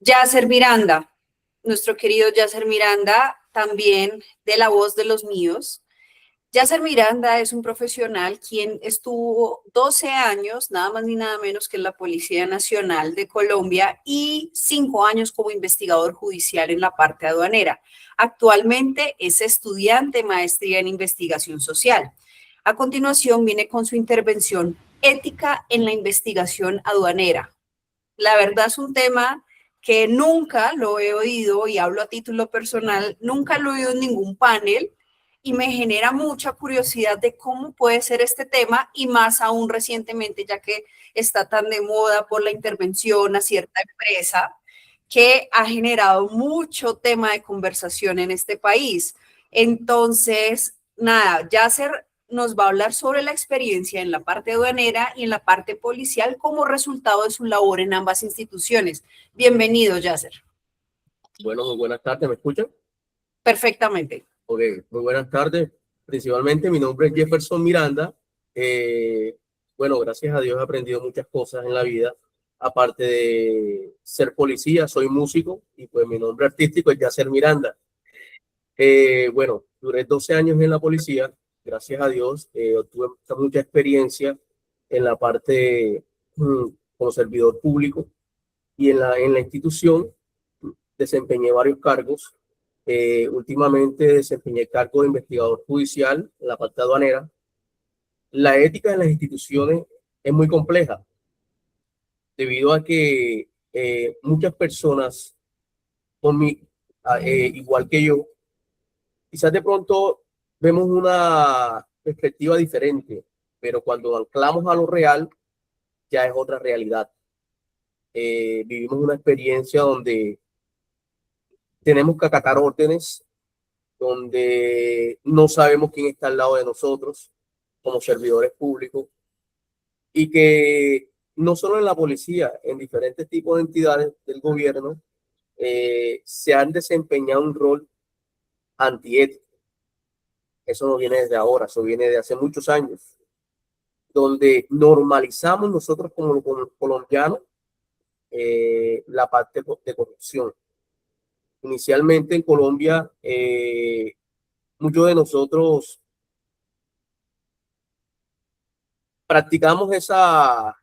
Speaker 1: Yasser Miranda, nuestro querido Yasser Miranda, también de La Voz de los Míos. Yasser Miranda es un profesional quien estuvo 12 años, nada más ni nada menos que en la Policía Nacional de Colombia y 5 años como investigador judicial en la parte aduanera. Actualmente es estudiante de maestría en investigación social. A continuación viene con su intervención ética en la investigación aduanera. La verdad es un tema que nunca lo he oído, y hablo a título personal, nunca lo he oído en ningún panel, y me genera mucha curiosidad de cómo puede ser este tema, y más aún recientemente, ya que está tan de moda por la intervención a cierta empresa que ha generado mucho tema de conversación en este país. Entonces, nada, Yasser nos va a hablar sobre la experiencia en la parte aduanera y en la parte policial como resultado de su labor en ambas instituciones. Bienvenido, Yasser.
Speaker 6: Bueno, muy buenas tardes, ¿me escuchan?
Speaker 1: Perfectamente.
Speaker 6: Ok, muy buenas tardes. Principalmente mi nombre es Jefferson Miranda. Bueno, gracias a Dios he aprendido muchas cosas en la vida. Aparte de ser policía, soy músico y pues mi nombre artístico es Yasser Miranda. Bueno, duré 12 años en la policía, gracias a Dios, tuve mucha experiencia en la parte como servidor público y en la institución desempeñé varios cargos. Últimamente desempeñé el cargo de investigador judicial en la parte aduanera. La ética en las instituciones es muy compleja debido a que muchas personas, igual que yo, quizás de pronto vemos una perspectiva diferente, pero cuando anclamos a lo real, ya es otra realidad. Vivimos una experiencia donde tenemos que acatar órdenes, donde no sabemos quién está al lado de nosotros como servidores públicos y que no solo en la policía, en diferentes tipos de entidades del gobierno se han desempeñado un rol antiético. Eso no viene desde ahora, eso viene de hace muchos años, donde normalizamos nosotros como colombianos la parte de corrupción. Inicialmente en Colombia, muchos de nosotros practicamos esa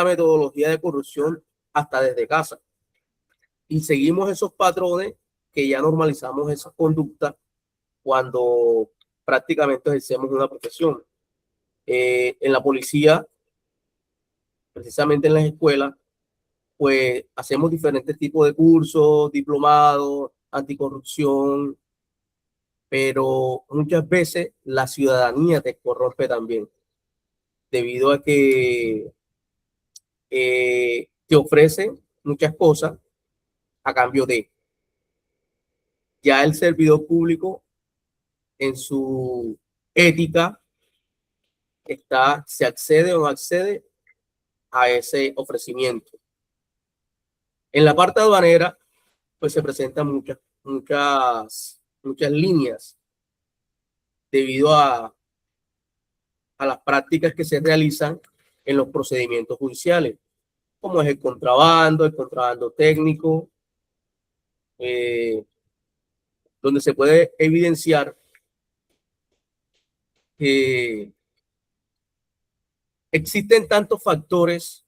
Speaker 6: metodología de corrupción hasta desde casa y seguimos esos patrones que ya normalizamos esa conducta cuando prácticamente ejercemos una profesión. En la policía, precisamente en las escuelas, pues hacemos diferentes tipos de cursos, diplomados, anticorrupción, pero muchas veces la ciudadanía te corrompe también, debido a que te ofrecen muchas cosas a cambio de. Ya el servidor público en su ética se accede o no accede a ese ofrecimiento. En la parte aduanera, pues se presentan muchas líneas debido a las prácticas que se realizan en los procedimientos judiciales, como es el contrabando técnico, donde se puede evidenciar que existen tantos factores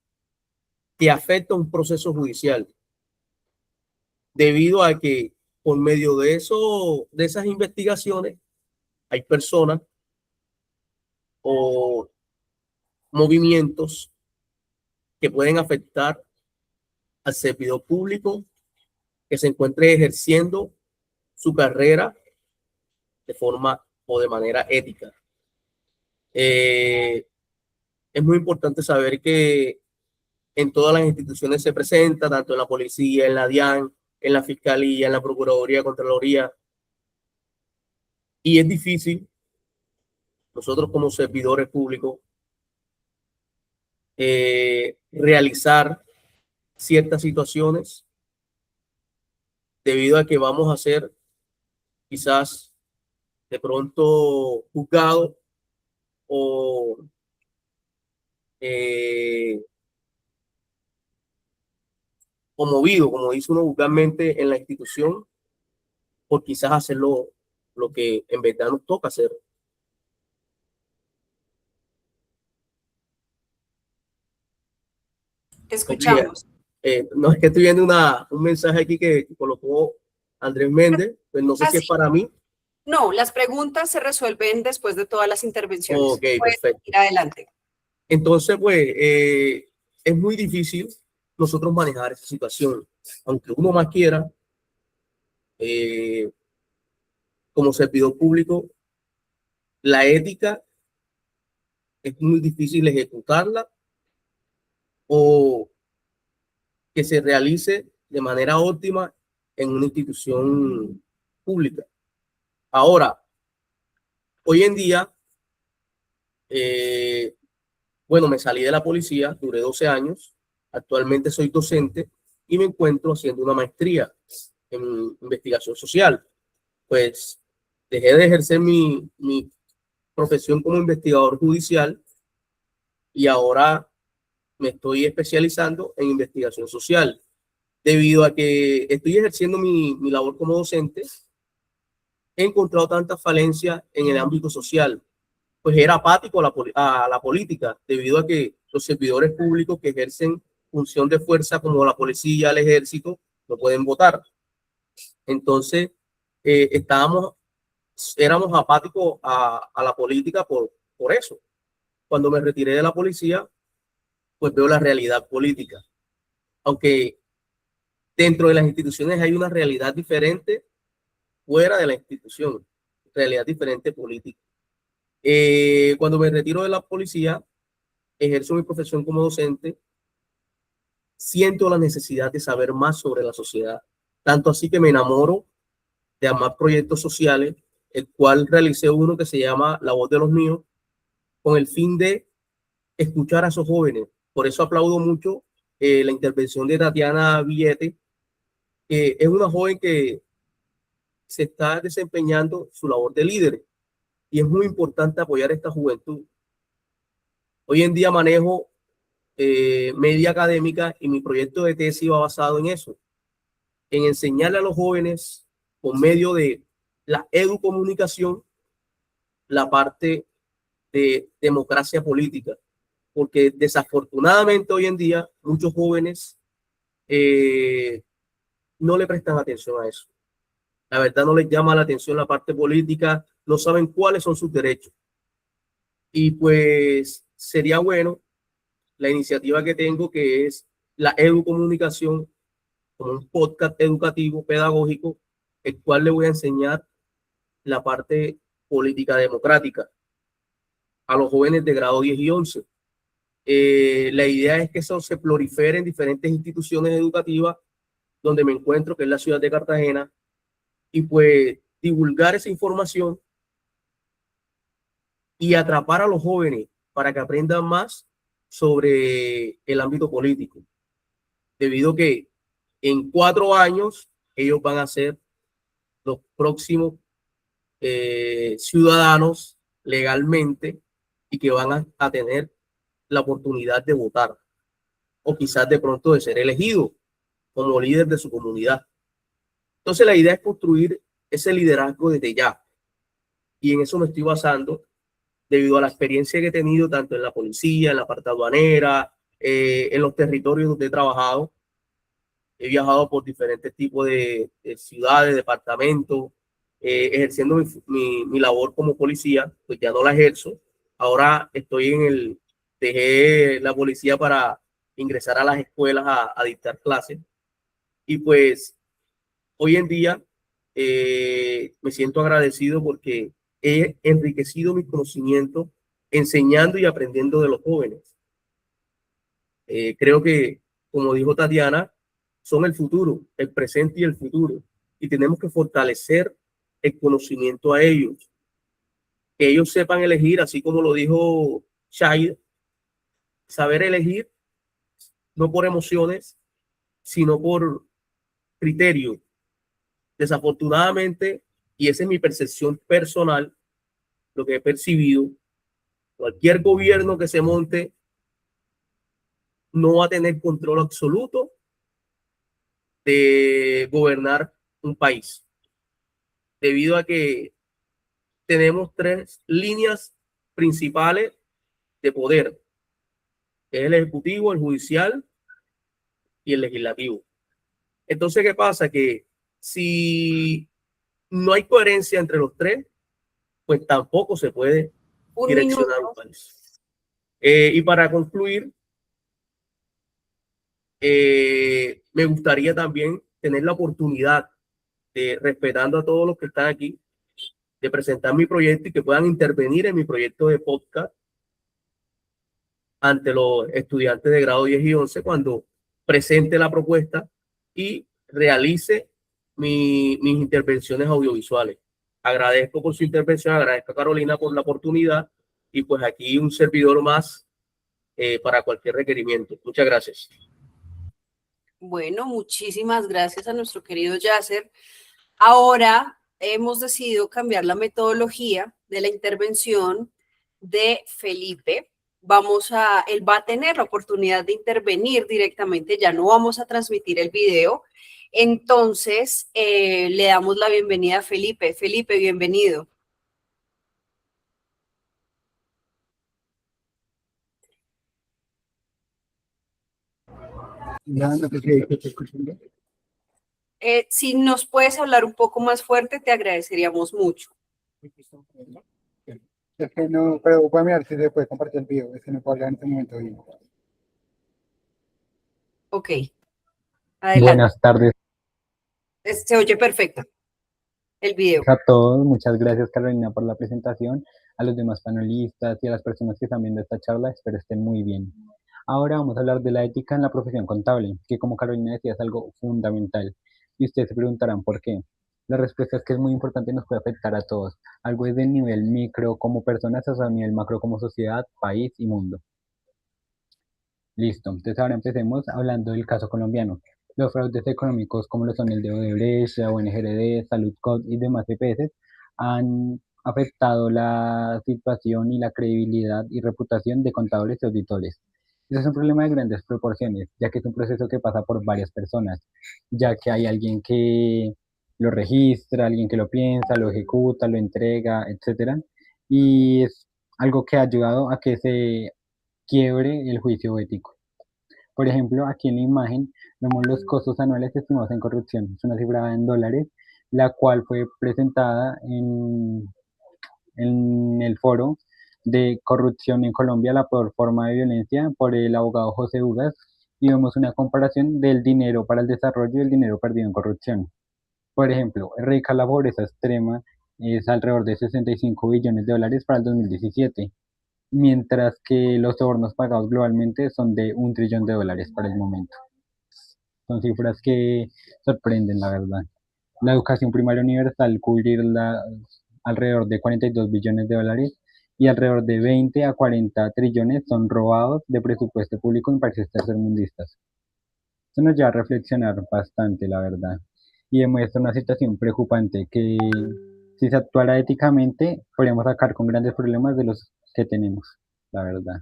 Speaker 6: que afectan un proceso judicial, debido a que por medio de esas investigaciones hay personas o movimientos que pueden afectar al servidor público que se encuentre ejerciendo su carrera de forma o de manera ética. Es muy importante saber que en todas las instituciones se presenta, tanto en la policía, en la DIAN, en la fiscalía, en la procuraduría, contraloría, y es difícil nosotros como servidores públicos realizar ciertas situaciones debido a que vamos a ser quizás de pronto juzgados o movido, como dice uno vulgarmente, en la institución, por quizás hacer lo que en verdad nos toca hacer.
Speaker 1: Te escuchamos.
Speaker 6: No, es que estoy viendo un mensaje aquí que colocó Andrés Méndez, pues no sé si es para mí.
Speaker 1: No, las preguntas se resuelven después de todas las intervenciones.
Speaker 6: Ok,
Speaker 1: puedes
Speaker 6: perfecto.
Speaker 1: ir adelante.
Speaker 6: Entonces, pues, es muy difícil nosotros manejar esa situación. Aunque uno más quiera, como servidor público, la ética es muy difícil ejecutarla o que se realice de manera óptima en una institución pública. Ahora, hoy en día, bueno, me salí de la policía, duré 12 años, actualmente soy docente y me encuentro haciendo una maestría en investigación social. Pues dejé de ejercer mi profesión como investigador judicial y ahora me estoy especializando en investigación social, debido a que estoy ejerciendo mi labor como docente he encontrado tantas falencias en el ámbito social, pues era apático a la política, debido a que los servidores públicos que ejercen función de fuerza como la policía, el ejército, no pueden votar. Entonces, éramos apáticos a la política por eso. Cuando me retiré de la policía, pues veo la realidad política. Aunque dentro de las instituciones hay una realidad diferente, fuera de la institución, realidad diferente política. Cuando me retiro de la policía, ejerzo mi profesión como docente, siento la necesidad de saber más sobre la sociedad, tanto así que me enamoro de amar proyectos sociales, el cual realicé uno que se llama La Voz de los Míos, con el fin de escuchar a esos jóvenes. Por eso aplaudo mucho la intervención de Tatiana Villete, que es una joven que se está desempeñando su labor de líder, y es muy importante apoyar a esta juventud. Hoy en día manejo media académica y mi proyecto de tesis va basado en eso, en enseñarle a los jóvenes por medio de la educomunicación la parte de democracia política, porque desafortunadamente hoy en día muchos jóvenes no le prestan atención a eso. La verdad no les llama la atención la parte política, no saben cuáles son sus derechos. Y pues sería bueno la iniciativa que tengo, que es la educomunicación, como un podcast educativo, pedagógico, el cual le voy a enseñar la parte política democrática a los jóvenes de grado 10 y 11. La idea es que eso se prolifere en diferentes instituciones educativas donde me encuentro, que es la ciudad de Cartagena, y pues divulgar esa información y atrapar a los jóvenes para que aprendan más sobre el ámbito político, debido a que en 4 años ellos van a ser los próximos ciudadanos legalmente y que van a tener la oportunidad de votar o quizás de pronto de ser elegidos como líder de su comunidad. Entonces la idea es construir ese liderazgo desde ya, y en eso me estoy basando debido a la experiencia que he tenido tanto en la policía, en la parte aduanera, en los territorios donde he trabajado. He viajado por diferentes tipos de ciudades, departamentos, ejerciendo mi labor como policía, pues ya no la ejerzo. Ahora dejé la policía para ingresar a las escuelas a dictar clases. Y pues hoy en día me siento agradecido porque he enriquecido mis conocimientos enseñando y aprendiendo de los jóvenes. Creo que, como dijo Tatiana, son el futuro, el presente y el futuro. Y tenemos que fortalecer el conocimiento a ellos. Que ellos sepan elegir, así como lo dijo Shahid, saber elegir no por emociones, sino por criterio. Desafortunadamente, y esa es mi percepción personal, lo que he percibido, cualquier gobierno que se monte no va a tener control absoluto de gobernar un país, debido a que tenemos 3 líneas principales de poder, que es el ejecutivo, el judicial y el legislativo. Entonces, ¿qué pasa? Que si no hay coherencia entre los 3, pues tampoco se puede direccionar un país. Y para concluir, me gustaría también tener la oportunidad de, respetando a todos los que están aquí, de presentar mi proyecto y que puedan intervenir en mi proyecto de podcast ante los estudiantes de grado 10 y 11 cuando presente la propuesta y realice mis intervenciones audiovisuales. Agradezco por su intervención, agradezco a Carolina por la oportunidad, y pues aquí un servidor más para cualquier requerimiento. Muchas gracias.
Speaker 1: Bueno, muchísimas gracias a nuestro querido Yasser. Ahora hemos decidido cambiar la metodología de la intervención de Felipe. Él va a tener la oportunidad de intervenir directamente, ya no vamos a transmitir el video. Entonces, le damos la bienvenida a Felipe. Felipe, bienvenido. Si nos puedes hablar un poco más fuerte, te agradeceríamos mucho.
Speaker 7: Es que no, pero voy a mirar si se puede compartir el video, es que no puedo hablar en este momento bien.
Speaker 1: Ok, adelante.
Speaker 8: Buenas tardes
Speaker 1: Se oye perfecto el video.
Speaker 8: a todos. Muchas gracias, Carolina, por la presentación. A los demás panelistas y a las personas que están viendo esta charla, espero estén muy bien. Ahora vamos a hablar de la ética en la profesión contable, que como Carolina decía es algo fundamental. Y ustedes se preguntarán por qué. La respuesta es que es muy importante y nos puede afectar a todos. Algo es del nivel micro como personas, hasta el nivel macro como sociedad, país y mundo. Listo, entonces ahora empecemos hablando del caso colombiano. Los fraudes económicos como lo son el de Odebrecht, la ONGRD, Saludcot y demás EPS han afectado la situación y la credibilidad y reputación de contadores y auditores. Ese es un problema de grandes proporciones, ya que es un proceso que pasa por varias personas, ya que hay alguien que lo registra, alguien que lo piensa, lo ejecuta, lo entrega, etcétera, y es algo que ha ayudado a que se quiebre el juicio ético. Por ejemplo, aquí en la imagen vemos los costos anuales estimados en corrupción. Es una cifra en dólares, la cual fue presentada en el foro de corrupción en Colombia, la peor forma de violencia, por el abogado José Ugas, y vemos una comparación del dinero para el desarrollo y el dinero perdido en corrupción. Por ejemplo, erradicar la pobreza extrema es alrededor de 65 billones de dólares para el 2017, mientras que los sobornos pagados globalmente son de $1 trillón para el momento. Son cifras que sorprenden, la verdad. La educación primaria universal cubrir alrededor de 42 billones de dólares y alrededor de 20 a 40 trillones son robados de presupuesto público en países tercermundistas. Esto nos lleva a reflexionar bastante, la verdad, y demuestra una situación preocupante que si se actuara éticamente podríamos sacar con grandes problemas de los que tenemos, la verdad.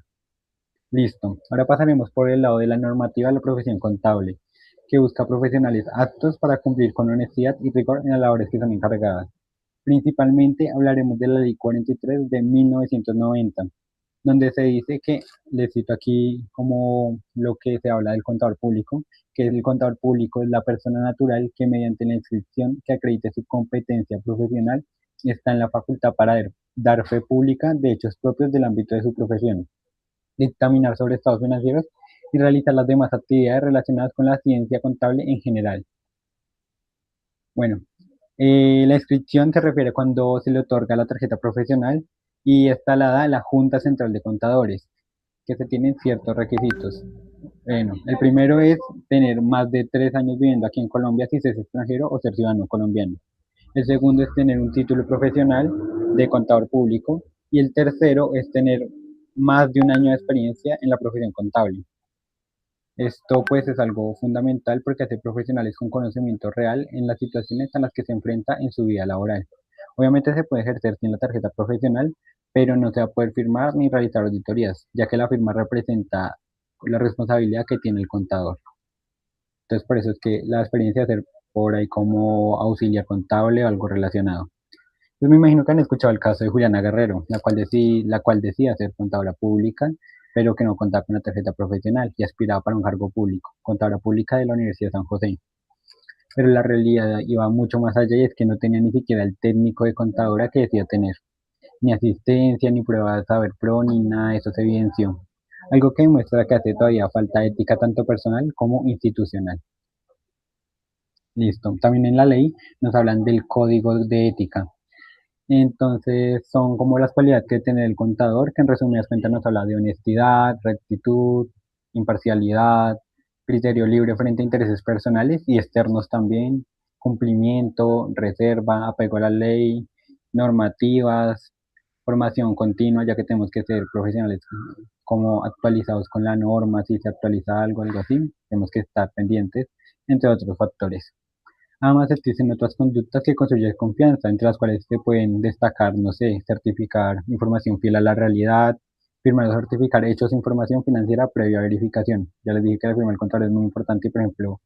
Speaker 8: Listo, ahora pasaremos por el lado de la normativa de la profesión contable, que busca profesionales aptos para cumplir con honestidad y rigor en las labores que son encargadas. Principalmente hablaremos de la Ley 43 de 1990, donde se dice que, les cito aquí como lo que se habla del contador público, que el contador público es la persona natural que mediante la inscripción que acredite su competencia profesional está en la facultad para dar fe pública de hechos propios del ámbito de su profesión, dictaminar sobre estados financieros y realizar las demás actividades relacionadas con la ciencia contable en general. Bueno, la inscripción se refiere cuando se le otorga la tarjeta profesional y está la da la Junta Central de Contadores, que se tienen ciertos requisitos. Bueno, el primero es tener más de 3 años viviendo aquí en Colombia si se es extranjero o ser ciudadano colombiano. El segundo es tener un título profesional de contador público y el tercero es tener más de 1 año de experiencia en la profesión contable. Esto pues es algo fundamental porque hace profesionales con conocimiento real en las situaciones a las que se enfrenta en su vida laboral. Obviamente se puede ejercer sin la tarjeta profesional, pero no se va a poder firmar ni realizar auditorías, ya que la firma representa la responsabilidad que tiene el contador. Entonces por eso es que la experiencia de ser por ahí como auxiliar contable o algo relacionado. Pues me imagino que han escuchado el caso de Juliana Guerrero, la cual decía ser contadora pública, pero que no contaba con una tarjeta profesional y aspiraba para un cargo público, contadora pública de la Universidad de San José. Pero la realidad iba mucho más allá y es que no tenía ni siquiera el técnico de contadora que decía tener, ni asistencia, ni prueba de saber pro, ni nada de eso se evidenció. Algo que demuestra que hace todavía falta ética tanto personal como institucional. Listo. También en la ley nos hablan del código de ética. Entonces son como las cualidades que tiene el contador, que en resumidas cuentas nos habla de honestidad, rectitud, imparcialidad, criterio libre frente a intereses personales y externos también, cumplimiento, reserva, apego a la ley, normativas, formación continua, ya que tenemos que ser profesionales como actualizados con la norma, si se actualiza algo, algo así, tenemos que estar pendientes, entre otros factores. Además, existen otras conductas que construyen confianza, entre las cuales se pueden destacar, no sé, certificar información fiel a la realidad, firmar o certificar hechos de información financiera previa verificación. Ya les dije que la firma del contador es muy importante y, por ejemplo,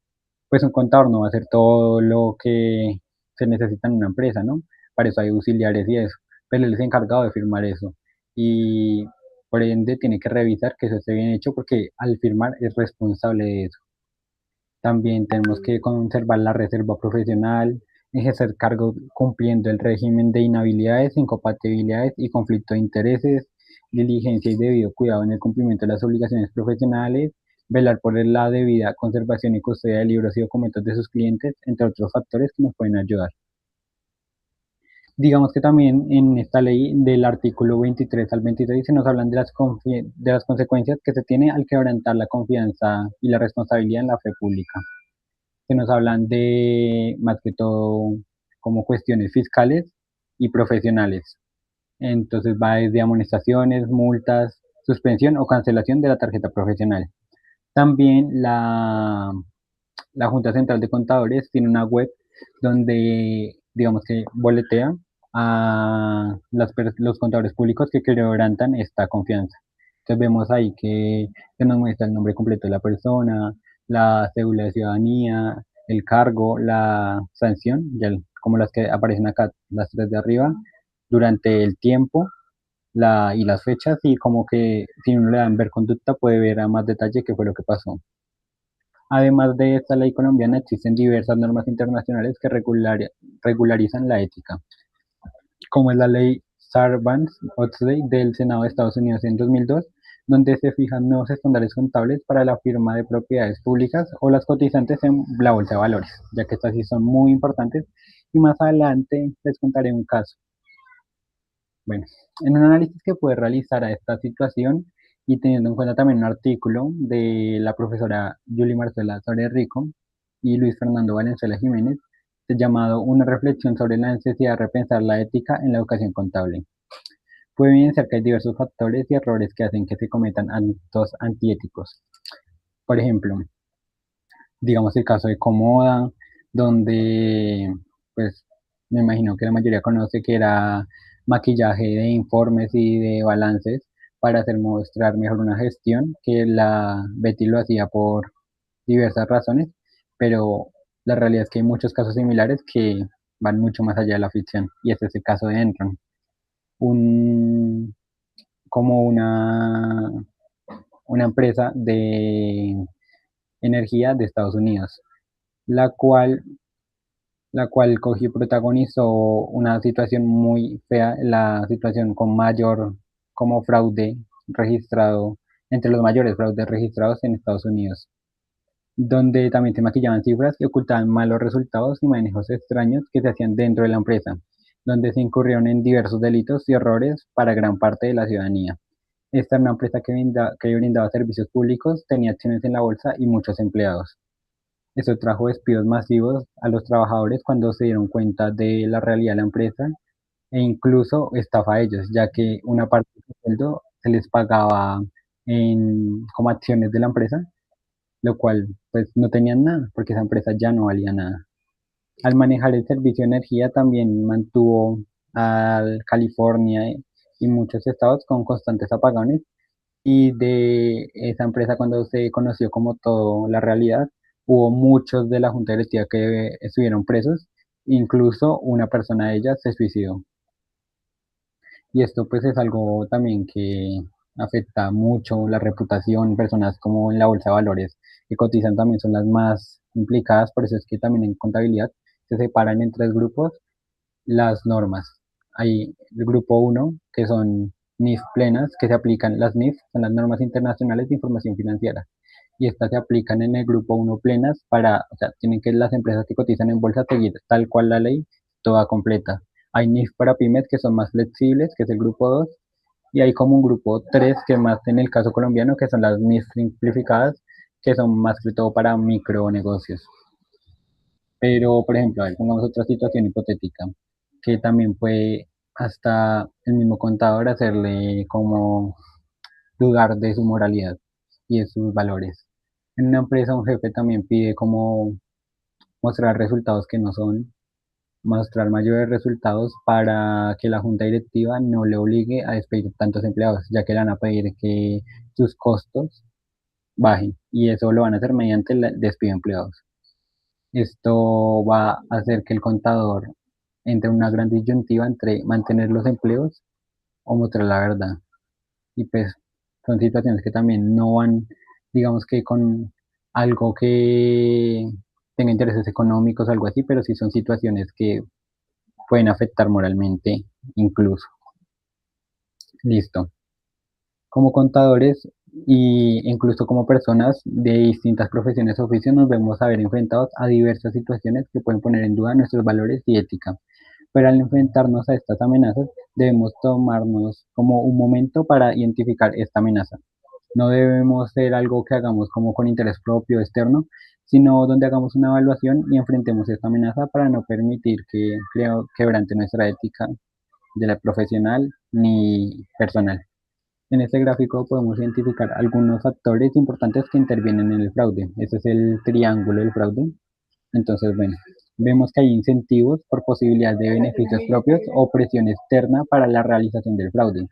Speaker 8: pues un contador no va a hacer todo lo que se necesita en una empresa, ¿no? Para eso hay auxiliares y eso, pero él es encargado de firmar eso. Y por ende tiene que revisar que eso esté bien hecho porque al firmar es responsable de eso. También tenemos que conservar la reserva profesional, ejercer cargos cumpliendo el régimen de inhabilidades, incompatibilidades y conflicto de intereses, diligencia y debido cuidado en el cumplimiento de las obligaciones profesionales, velar por la debida conservación y custodia de libros y documentos de sus clientes, entre otros factores que nos pueden ayudar. Digamos que también en esta ley del artículo 23 al 26 se nos hablan de de las consecuencias que se tiene al quebrantar la confianza y la responsabilidad en la fe pública. Se nos hablan de más que todo como cuestiones fiscales y profesionales. Entonces va desde amonestaciones, multas, suspensión o cancelación de la tarjeta profesional. También la Junta Central de Contadores tiene una web donde, digamos que boletea a los contadores públicos que quebrantan esta confianza. Entonces vemos ahí que se nos muestra el nombre completo de la persona, la cédula de ciudadanía, el cargo, la sanción, como las que aparecen acá, las tres de arriba, durante el tiempo y las fechas, y como que si uno le dan ver conducta puede ver a más detalle qué fue lo que pasó. Además de esta ley colombiana, existen diversas normas internacionales que regularizan la ética, como es la ley Sarbanes-Oxley del Senado de Estados Unidos en 2002, donde se fijan nuevos estándares contables para la firma de propiedades públicas o las cotizantes en la bolsa de valores, ya que estas sí son muy importantes y más adelante les contaré un caso. Bueno, en un análisis que puede realizar a esta situación y teniendo en cuenta también un artículo de la profesora Julie Marcela Soler Rico y Luis Fernando Valenzuela Jiménez, llamado Una reflexión sobre la necesidad de repensar la ética en la educación contable. Puede evidenciar que hay diversos factores y errores que hacen que se cometan actos antiéticos. Por ejemplo, digamos el caso de Comoda, donde pues me imagino que la mayoría conoce que era maquillaje de informes y de balances para hacer mostrar mejor una gestión, que la Betty lo hacía por diversas razones, pero la realidad es que hay muchos casos similares que van mucho más allá de la ficción, y este es el caso de Enron, un, como una empresa de energía de Estados Unidos, la cual cogió y protagonizó una situación muy fea, la situación con mayor como fraude registrado, entre los mayores fraudes registrados en Estados Unidos, donde también se maquillaban cifras y ocultaban malos resultados y manejos extraños que se hacían dentro de la empresa, donde se incurrieron en diversos delitos y errores para gran parte de la ciudadanía. Esta era una empresa que brindaba servicios públicos, tenía acciones en la bolsa y muchos empleados. Eso trajo despidos masivos a los trabajadores cuando se dieron cuenta de la realidad de la empresa e incluso estafa a ellos, ya que una parte del sueldo se les pagaba como acciones de la empresa, lo cual pues no tenían nada porque esa empresa ya no valía nada. Al manejar el servicio de energía también mantuvo a California y muchos estados con constantes apagones, y de esa empresa cuando se conoció como toda la realidad, hubo muchos de la junta directiva que estuvieron presos, incluso una persona de ellas se suicidó. Y esto pues es algo también que afecta mucho la reputación, personas como en la bolsa de valores que cotizan también son las más implicadas, por eso es que también en contabilidad se separan en tres grupos las normas. Hay el grupo uno que son NIF plenas, que se aplican, las NIF son las normas internacionales de información financiera, y estas se aplican en el grupo uno plenas o sea, tienen que las empresas que cotizan en bolsa seguir tal cual la ley, toda completa. Hay NIF para pymes que son más flexibles, que es el grupo 2, y hay como un grupo 3 que más en el caso colombiano, que son las NIF simplificadas, que son más que todo para micronegocios. Pero, por ejemplo, a ver, pongamos otra situación hipotética, que también puede hasta el mismo contador hacerle como dudar de su moralidad y de sus valores. En una empresa un jefe también pide como mostrar resultados que no son, mostrar mayores resultados para que la junta directiva no le obligue a despedir tantos empleados, ya que le van a pedir que sus costos bajen, y eso lo van a hacer mediante el despido de empleados. Esto va a hacer que el contador entre en una gran disyuntiva entre mantener los empleos o mostrar la verdad. Y pues son situaciones que también no van, digamos que con algo que tenga intereses económicos o algo así, pero sí son situaciones que pueden afectar moralmente incluso. Listo. Como contadores y incluso como personas de distintas profesiones o oficios nos vemos a ver enfrentados a diversas situaciones que pueden poner en duda nuestros valores y ética. Pero al enfrentarnos a estas amenazas, debemos tomarnos como un momento para identificar esta amenaza. No debemos ser algo que hagamos como con interés propio externo, sino donde hagamos una evaluación y enfrentemos esta amenaza para no permitir que quebrante nuestra ética de la profesional ni personal. En este gráfico podemos identificar algunos factores importantes que intervienen en el fraude. Este es el triángulo del fraude. Entonces, bueno, vemos que hay incentivos por posibilidad de beneficios propios o presión externa para la realización del fraude.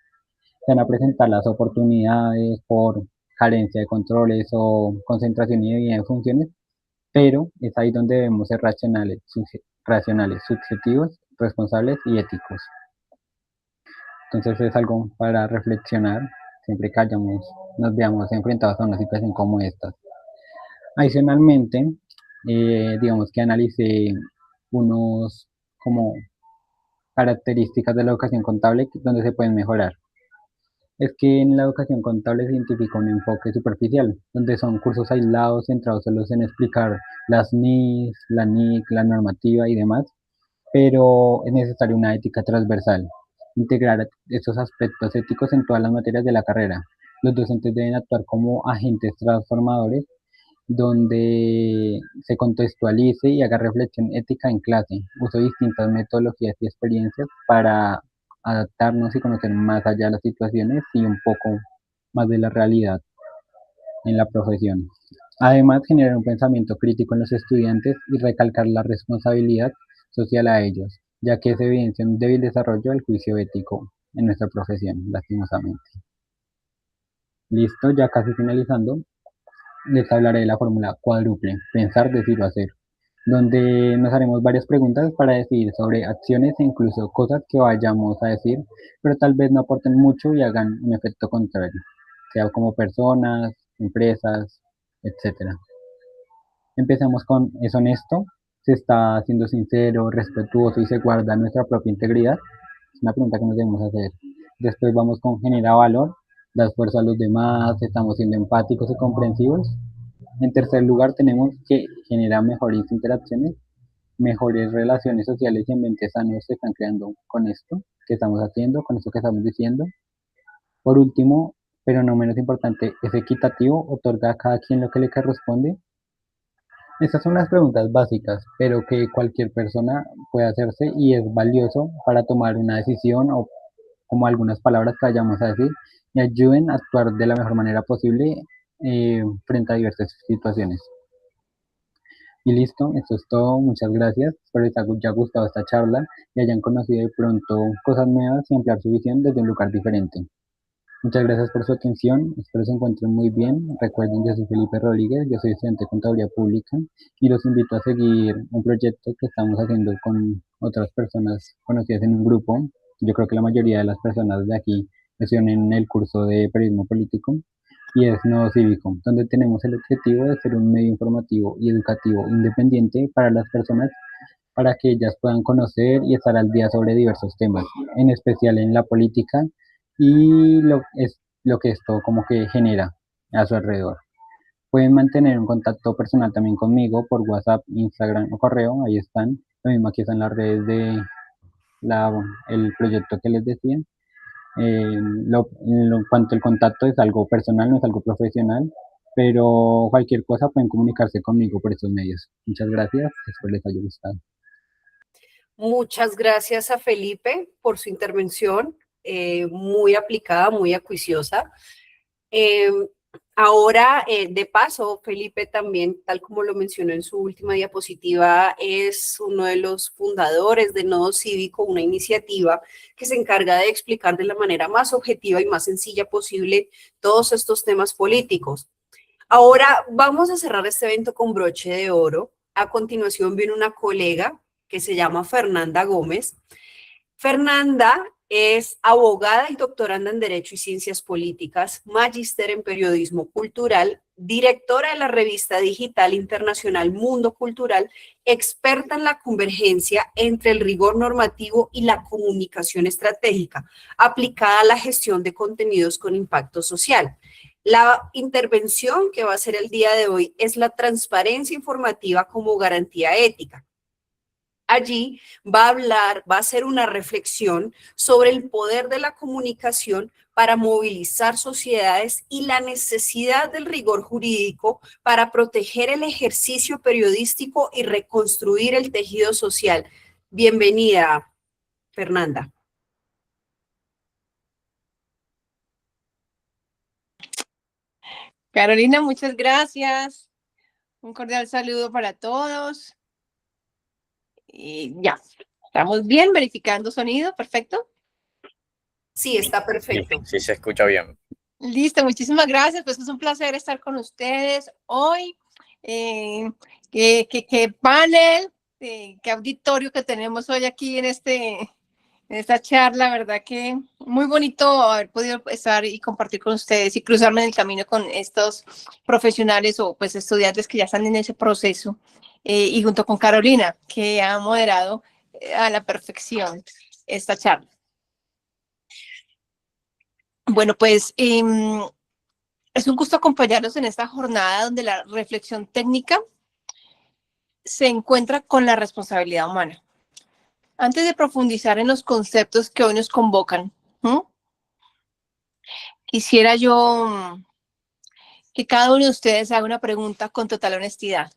Speaker 8: Se van a presentar las oportunidades por carencia de controles o concentración y de funciones, pero es ahí donde debemos ser racionales, subjetivos, responsables y éticos. Entonces es algo para reflexionar siempre que nos veamos enfrentados a una situación como esta. Adicionalmente, digamos que analicé unos como características de la educación contable donde se pueden mejorar. Es que en la educación contable se identifica un enfoque superficial, donde son cursos aislados centrados solo en explicar las NIS, la NIC, la normativa y demás, pero es necesaria una ética transversal, integrar estos aspectos éticos en todas las materias de la carrera. Los docentes deben actuar como agentes transformadores donde se contextualice y haga reflexión ética en clase. Uso distintas metodologías y experiencias para adaptarnos y conocer más allá de las situaciones y un poco más de la realidad en la profesión. Además, generar un pensamiento crítico en los estudiantes y recalcar la responsabilidad social a ellos, ya que se evidencia un débil desarrollo del juicio ético en nuestra profesión, lastimosamente. Listo, ya casi finalizando, les hablaré de la fórmula cuádruple, pensar, decir o hacer, donde nos haremos varias preguntas para decidir sobre acciones e incluso cosas que vayamos a decir, pero tal vez no aporten mucho y hagan un efecto contrario, sea como personas, empresas, etcétera. Empezamos con ¿es honesto? ¿Se está siendo sincero, respetuoso y se guarda nuestra propia integridad? Es una pregunta que nos debemos hacer. Después vamos con genera valor, da esfuerzo a los demás, estamos siendo empáticos y comprensivos. En tercer lugar tenemos que genera mejores interacciones, mejores relaciones sociales y ambientes sanos se están creando con esto que estamos haciendo, con esto que estamos diciendo. Por último, pero no menos importante, es equitativo, otorga a cada quien lo que le corresponde. Estas son las preguntas básicas, pero que cualquier persona puede hacerse y es valioso para tomar una decisión o como algunas palabras que vayamos a decir y ayuden a actuar de la mejor manera posible frente a diversas situaciones. Y listo, esto es todo. Muchas gracias. Espero les haya gustado esta charla y hayan conocido de pronto cosas nuevas y ampliar su visión desde un lugar diferente. Muchas gracias por su atención, espero se encuentren muy bien. Recuerden, yo soy Felipe Rodríguez, yo soy estudiante de Contaduría Pública y los invito a seguir un proyecto que estamos haciendo con otras personas conocidas en un grupo. Yo creo que la mayoría de las personas de aquí estudian en el curso de Periodismo Político y es Nodo Cívico, donde tenemos el objetivo de ser un medio informativo y educativo independiente para las personas para que ellas puedan conocer y estar al día sobre diversos temas, en especial en la política y lo que esto como que genera a su alrededor. Pueden mantener un contacto personal también conmigo por WhatsApp, Instagram o correo, ahí están. Lo mismo aquí están las redes de el proyecto que les decía. En cuanto al contacto es algo personal, no es algo profesional, pero cualquier cosa pueden comunicarse conmigo por estos medios. Muchas gracias, espero les haya gustado.
Speaker 1: Muchas gracias a Felipe por su intervención, muy aplicada, muy acuiciosa. Ahora, de paso, Felipe también, tal como lo mencionó en su última diapositiva, es uno de los fundadores de Nodo Cívico, una iniciativa que se encarga de explicar de la manera más objetiva y más sencilla posible todos estos temas políticos. Ahora vamos a cerrar este evento con broche de oro, A continuación viene una colega que se llama Fernanda Gómez. Fernanda es abogada y doctoranda en Derecho y Ciencias Políticas, magíster en Periodismo Cultural, directora de la revista digital internacional Mundo Cultural, experta en la convergencia entre el rigor normativo y la comunicación estratégica, aplicada a la gestión de contenidos con impacto social. La intervención que va a hacer el día de hoy es la transparencia informativa como garantía ética. Allí va a hacer una reflexión sobre el poder de la comunicación para movilizar sociedades y la necesidad del rigor jurídico para proteger el ejercicio periodístico y reconstruir el tejido social. Bienvenida, Fernanda.
Speaker 9: Carolina, muchas gracias. Un cordial saludo para todos. Y ya, estamos bien, verificando sonido, perfecto.
Speaker 1: Sí, está perfecto.
Speaker 2: Sí, se escucha bien.
Speaker 9: Listo, muchísimas gracias. Pues es un placer estar con ustedes hoy. Qué panel, qué auditorio que tenemos hoy aquí en esta charla, verdad que muy bonito haber podido estar y compartir con ustedes y cruzarme en el camino con estos profesionales o pues estudiantes que ya están en ese proceso y junto con Carolina, que ha moderado a la perfección esta charla. Bueno, pues es un gusto acompañarlos en esta jornada donde la reflexión técnica se encuentra con la responsabilidad humana. Antes de profundizar en los conceptos que hoy nos convocan, quisiera yo que cada uno de ustedes haga una pregunta con total honestidad.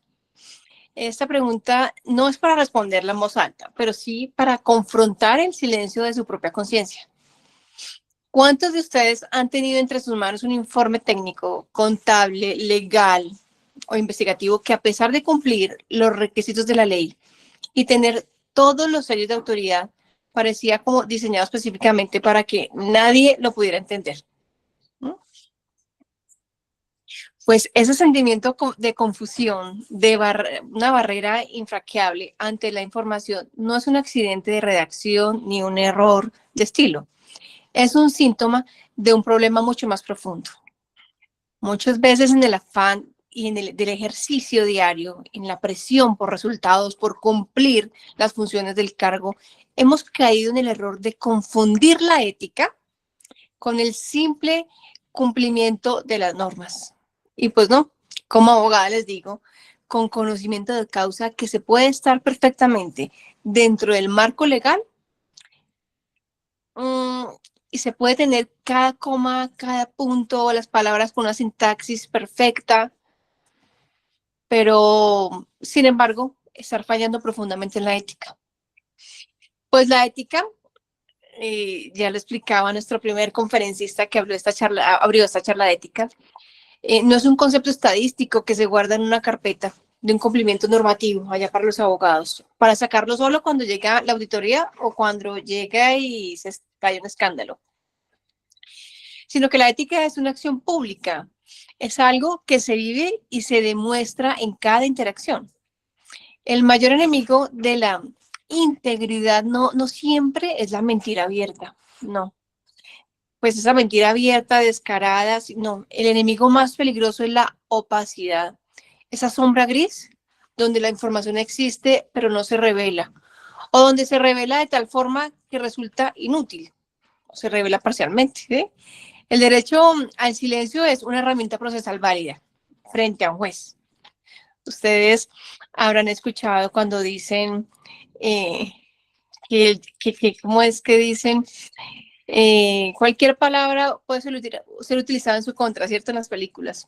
Speaker 9: Esta pregunta no es para responderla en voz alta, pero sí para confrontar el silencio de su propia conciencia. ¿Cuántos de ustedes han tenido entre sus manos un informe técnico, contable, legal o investigativo que, a pesar de cumplir los requisitos de la ley y tener todos los sellos de autoridad, parecía como diseñado específicamente para que nadie lo pudiera entender? Pues ese sentimiento de confusión, de una barrera infranqueable ante la información, no es un accidente de redacción ni un error de estilo. Es un síntoma de un problema mucho más profundo. Muchas veces en el afán y del ejercicio diario, en la presión por resultados, por cumplir las funciones del cargo, hemos caído en el error de confundir la ética con el simple cumplimiento de las normas. Y pues no, como abogada les digo, con conocimiento de causa, que se puede estar perfectamente dentro del marco legal y se puede tener cada coma, cada punto, las palabras con una sintaxis perfecta, pero sin embargo, estar fallando profundamente en la ética. Pues la ética, ya lo explicaba nuestro primer conferencista que abrió esta charla de ética, no es un concepto estadístico que se guarda en una carpeta de un cumplimiento normativo allá para los abogados, para sacarlo solo cuando llega la auditoría o cuando llega y se cae un escándalo, sino que la ética es una acción pública, es algo que se vive y se demuestra en cada interacción. El mayor enemigo de la integridad no siempre es la mentira abierta, no. Pues esa mentira abierta, descarada, no. El enemigo más peligroso es la opacidad, esa sombra gris donde la información existe pero no se revela, o donde se revela de tal forma que resulta inútil, o se revela parcialmente, ¿sí? El derecho al silencio es una herramienta procesal válida frente a un juez. Ustedes habrán escuchado cuando dicen ¿cómo es que dicen? Cualquier palabra puede ser utilizada en su contra, ¿cierto? En las películas.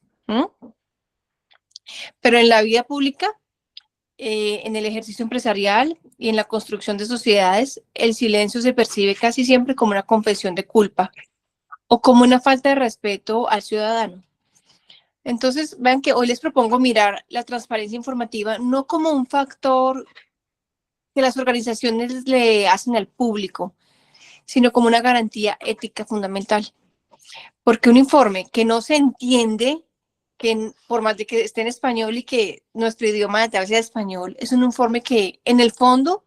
Speaker 9: Pero en la vida pública, en el ejercicio empresarial y en la construcción de sociedades, el silencio se percibe casi siempre como una confesión de culpa o como una falta de respeto al ciudadano. Entonces, vean que hoy les propongo mirar la transparencia informativa no como un factor que las organizaciones le hacen al público, sino como una garantía ética fundamental. Porque un informe que no se entiende que por más de que esté en español y que nuestro idioma natal sea español, es un informe que en el fondo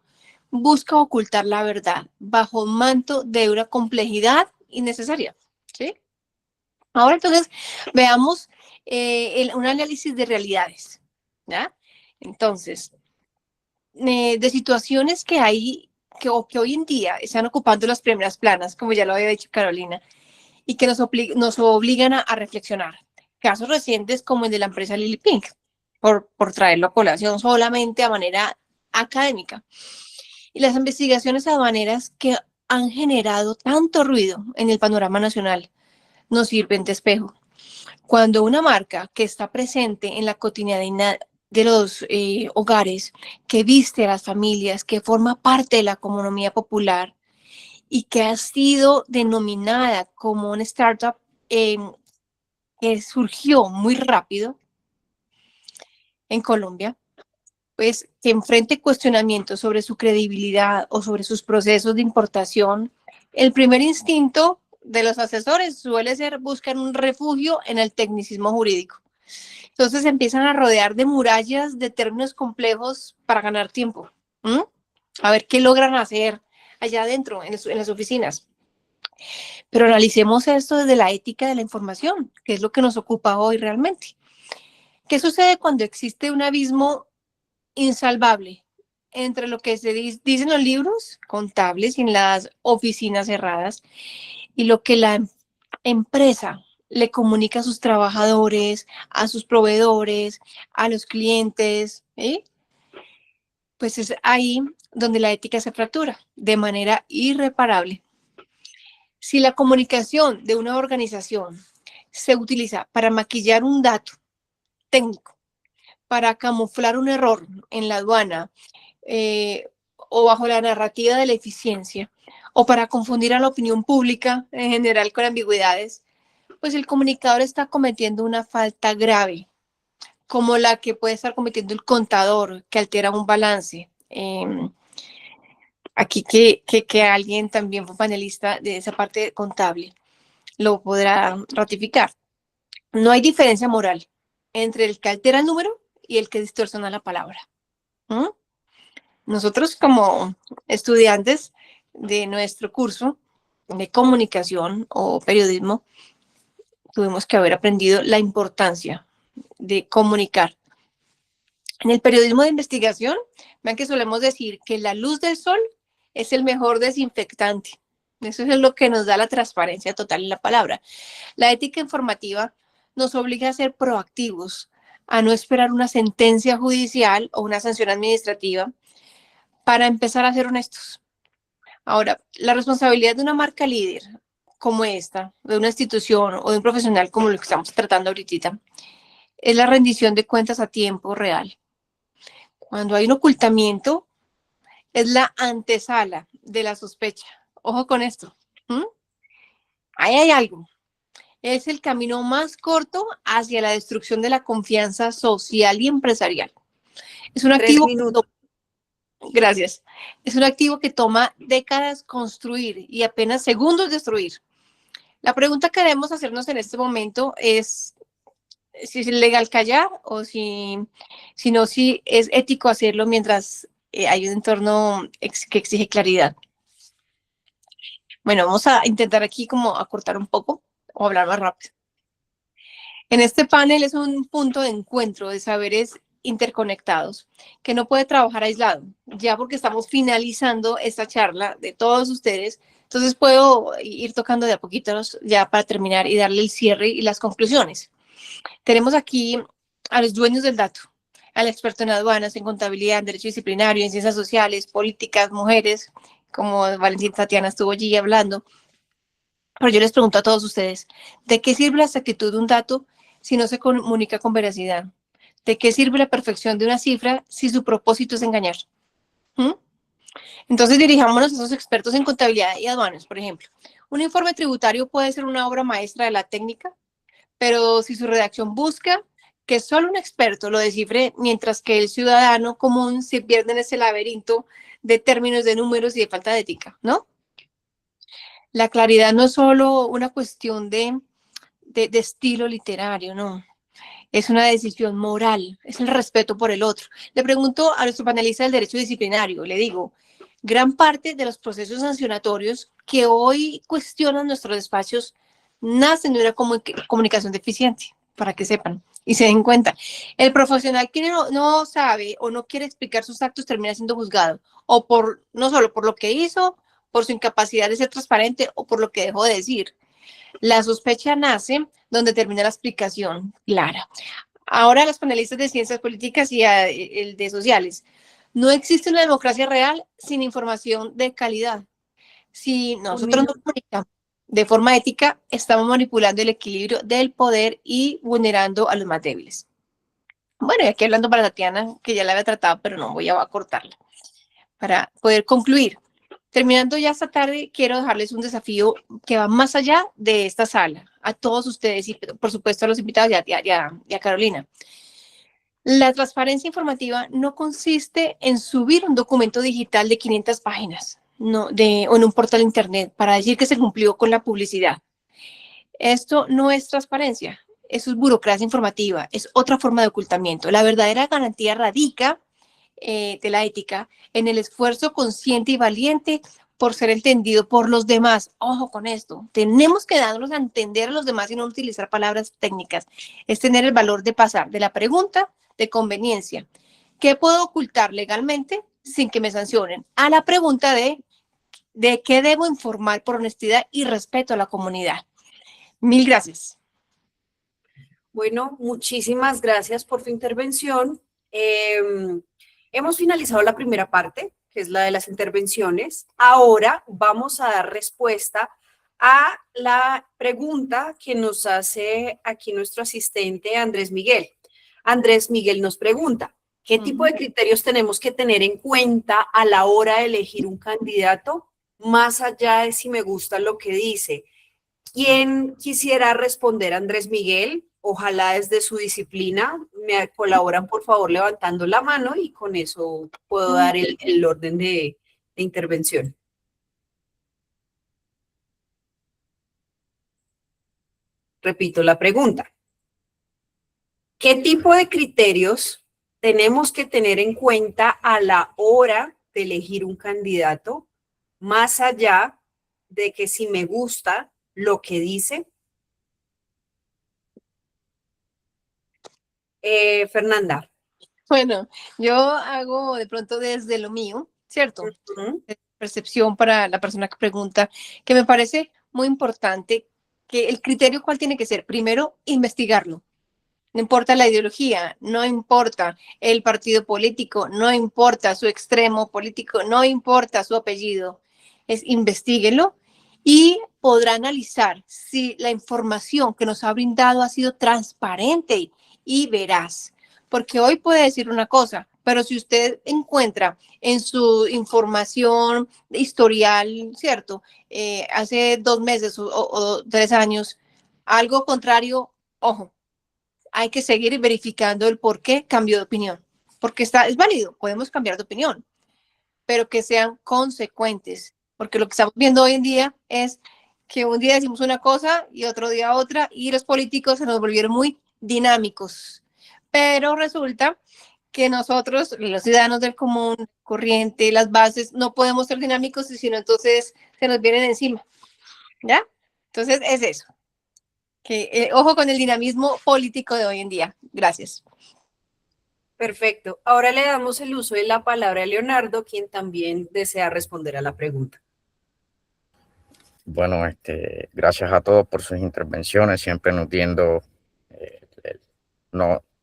Speaker 9: busca ocultar la verdad bajo un manto de una complejidad innecesaria, ¿sí? Ahora entonces veamos un análisis de realidades, ¿ya? Entonces, de situaciones que hay, que hoy en día están ocupando las primeras planas, como ya lo había dicho Carolina, y que nos obligan a reflexionar. Casos recientes como el de la empresa Lily Pink, por traerlo a colación solamente a manera académica. Y las investigaciones aduaneras que han generado tanto ruido en el panorama nacional nos sirven de espejo. Cuando una marca que está presente en la cotidianidad de los hogares, que viste a las familias, que forma parte de la economía popular y que ha sido denominada como una startup que surgió muy rápido en Colombia, pues que enfrente cuestionamientos sobre su credibilidad o sobre sus procesos de importación, el primer instinto de los asesores suele ser buscar un refugio en el tecnicismo jurídico. Entonces empiezan a rodear de murallas de términos complejos para ganar tiempo. A ver qué logran hacer allá adentro, en las oficinas. Pero analicemos esto desde la ética de la información, que es lo que nos ocupa hoy realmente. ¿Qué sucede cuando existe un abismo insalvable entre lo que se dicen los libros contables y en las oficinas cerradas y lo que la empresa le comunica a sus trabajadores, a sus proveedores, a los clientes? Pues es ahí donde la ética se fractura de manera irreparable. Si la comunicación de una organización se utiliza para maquillar un dato técnico, para camuflar un error en la aduana o bajo la narrativa de la eficiencia, o para confundir a la opinión pública en general con ambigüedades, pues el comunicador está cometiendo una falta grave, como la que puede estar cometiendo el contador que altera un balance. Aquí que alguien también fue panelista de esa parte contable lo podrá ratificar. No hay diferencia moral entre el que altera el número y el que distorsiona la palabra. Nosotros como estudiantes de nuestro curso de comunicación o periodismo tuvimos que haber aprendido la importancia de comunicar. En el periodismo de investigación, vean que solemos decir que la luz del sol es el mejor desinfectante. Eso es lo que nos da la transparencia total en la palabra. La ética informativa nos obliga a ser proactivos, a no esperar una sentencia judicial o una sanción administrativa para empezar a ser honestos. Ahora, la responsabilidad de una marca líder como esta, de una institución o de un profesional como lo que estamos tratando ahorita, es la rendición de cuentas a tiempo real. Cuando hay un ocultamiento, es la antesala de la sospecha. Ojo con esto. Ahí hay algo. Es el camino más corto hacia la destrucción de la confianza social y empresarial. Es un activo. Gracias. Es un activo que toma décadas construir y apenas segundos destruir. La pregunta que debemos hacernos en este momento es si es legal callar o si es ético hacerlo mientras hay un entorno que exige claridad. Bueno, vamos a intentar aquí como acortar un poco o hablar más rápido. En este panel es un punto de encuentro de saberes interconectados que no puede trabajar aislado, ya porque estamos finalizando esta charla de todos ustedes, entonces puedo ir tocando de a poquitos ya para terminar y darle el cierre y las conclusiones. Tenemos aquí a los dueños del dato, al experto en aduanas, en contabilidad, en derecho disciplinario, en ciencias sociales, políticas, mujeres, como Valentina Tatiana estuvo allí hablando. Pero yo les pregunto a todos ustedes, ¿de qué sirve la exactitud de un dato si no se comunica con veracidad? ¿De qué sirve la perfección de una cifra si su propósito es engañar? Entonces dirijámonos a esos expertos en contabilidad y aduanas, por ejemplo. Un informe tributario puede ser una obra maestra de la técnica, pero si su redacción busca que solo un experto lo descifre, mientras que el ciudadano común se pierde en ese laberinto de términos, de números y de falta de ética, ¿no? La claridad no es solo una cuestión de estilo literario, no. es una decisión moral, es el respeto por el otro. Le pregunto a nuestro panelista del derecho disciplinario, le digo, gran parte de los procesos sancionatorios que hoy cuestionan nuestros despachos nacen de una comunicación deficiente, para que sepan y se den cuenta. El profesional que no sabe o no quiere explicar sus actos termina siendo juzgado, o por no solo por lo que hizo, por su incapacidad de ser transparente o por lo que dejó de decir. La sospecha nace donde termina la explicación clara. Ahora los panelistas de ciencias políticas y el de sociales. No existe una democracia real sin información de calidad. Si nosotros nos comunicamos de forma ética, estamos manipulando el equilibrio del poder y vulnerando a los más débiles. Bueno, y aquí hablando para Tatiana, que ya la había tratado, pero no voy a cortarla. Para poder concluir, terminando ya esta tarde, quiero dejarles un desafío que va más allá de esta sala, a todos ustedes y por supuesto a los invitados y a Carolina. La transparencia informativa no consiste en subir un documento digital de 500 páginas o en un portal de internet para decir que se cumplió con la publicidad. Esto no es transparencia, eso es burocracia informativa, es otra forma de ocultamiento. La verdadera garantía radica de la ética en el esfuerzo consciente y valiente por ser entendido por los demás. Ojo con esto, tenemos que darnos a entender a los demás y no utilizar palabras técnicas. Es tener el valor de pasar de la pregunta de conveniencia, ¿qué puedo ocultar legalmente sin que me sancionen?, a la pregunta de qué debo informar por honestidad y respeto a la comunidad. Mil gracias.
Speaker 1: Bueno, muchísimas gracias por tu intervención. Hemos finalizado la primera parte, que es la de las intervenciones. Ahora vamos a dar respuesta a la pregunta que nos hace aquí nuestro asistente Andrés Miguel. Andrés Miguel nos pregunta, ¿qué tipo de criterios tenemos que tener en cuenta a la hora de elegir un candidato, más allá de si me gusta lo que dice? ¿Quién quisiera responder, Andrés Miguel? Ojalá desde su disciplina me colaboran, por favor, levantando la mano y con eso puedo dar el orden de intervención. Repito la pregunta. ¿Qué tipo de criterios tenemos que tener en cuenta a la hora de elegir un candidato, más allá de que si me gusta lo que dice? Fernanda.
Speaker 9: Bueno, yo hago de pronto desde lo mío, ¿cierto? Percepción para la persona que pregunta, que me parece muy importante que el criterio cuál tiene que ser. Primero, investigarlo. No importa la ideología, no importa el partido político, no importa su extremo político, no importa su apellido. Es investíguelo y podrá analizar si la información que nos ha brindado ha sido transparente y veraz. Porque hoy puede decir una cosa, pero si usted encuentra en su información historial, ¿cierto? Hace 2 meses o 3 años, algo contrario, ojo, hay que seguir verificando el por qué cambió de opinión. Porque es válido, podemos cambiar de opinión, pero que sean consecuentes. Porque lo que estamos viendo hoy en día es que un día decimos una cosa y otro día otra, y los políticos se nos volvieron muy dinámicos. Pero resulta que nosotros, los ciudadanos del común, corriente, las bases, no podemos ser dinámicos, sino entonces se nos vienen encima. ¿Ya? Entonces es eso. Que, ojo con el dinamismo político de hoy en día. Gracias.
Speaker 1: Perfecto. Ahora le damos el uso de la palabra a Leonardo, quien también desea responder a la pregunta.
Speaker 2: Bueno, gracias a todos por sus intervenciones, siempre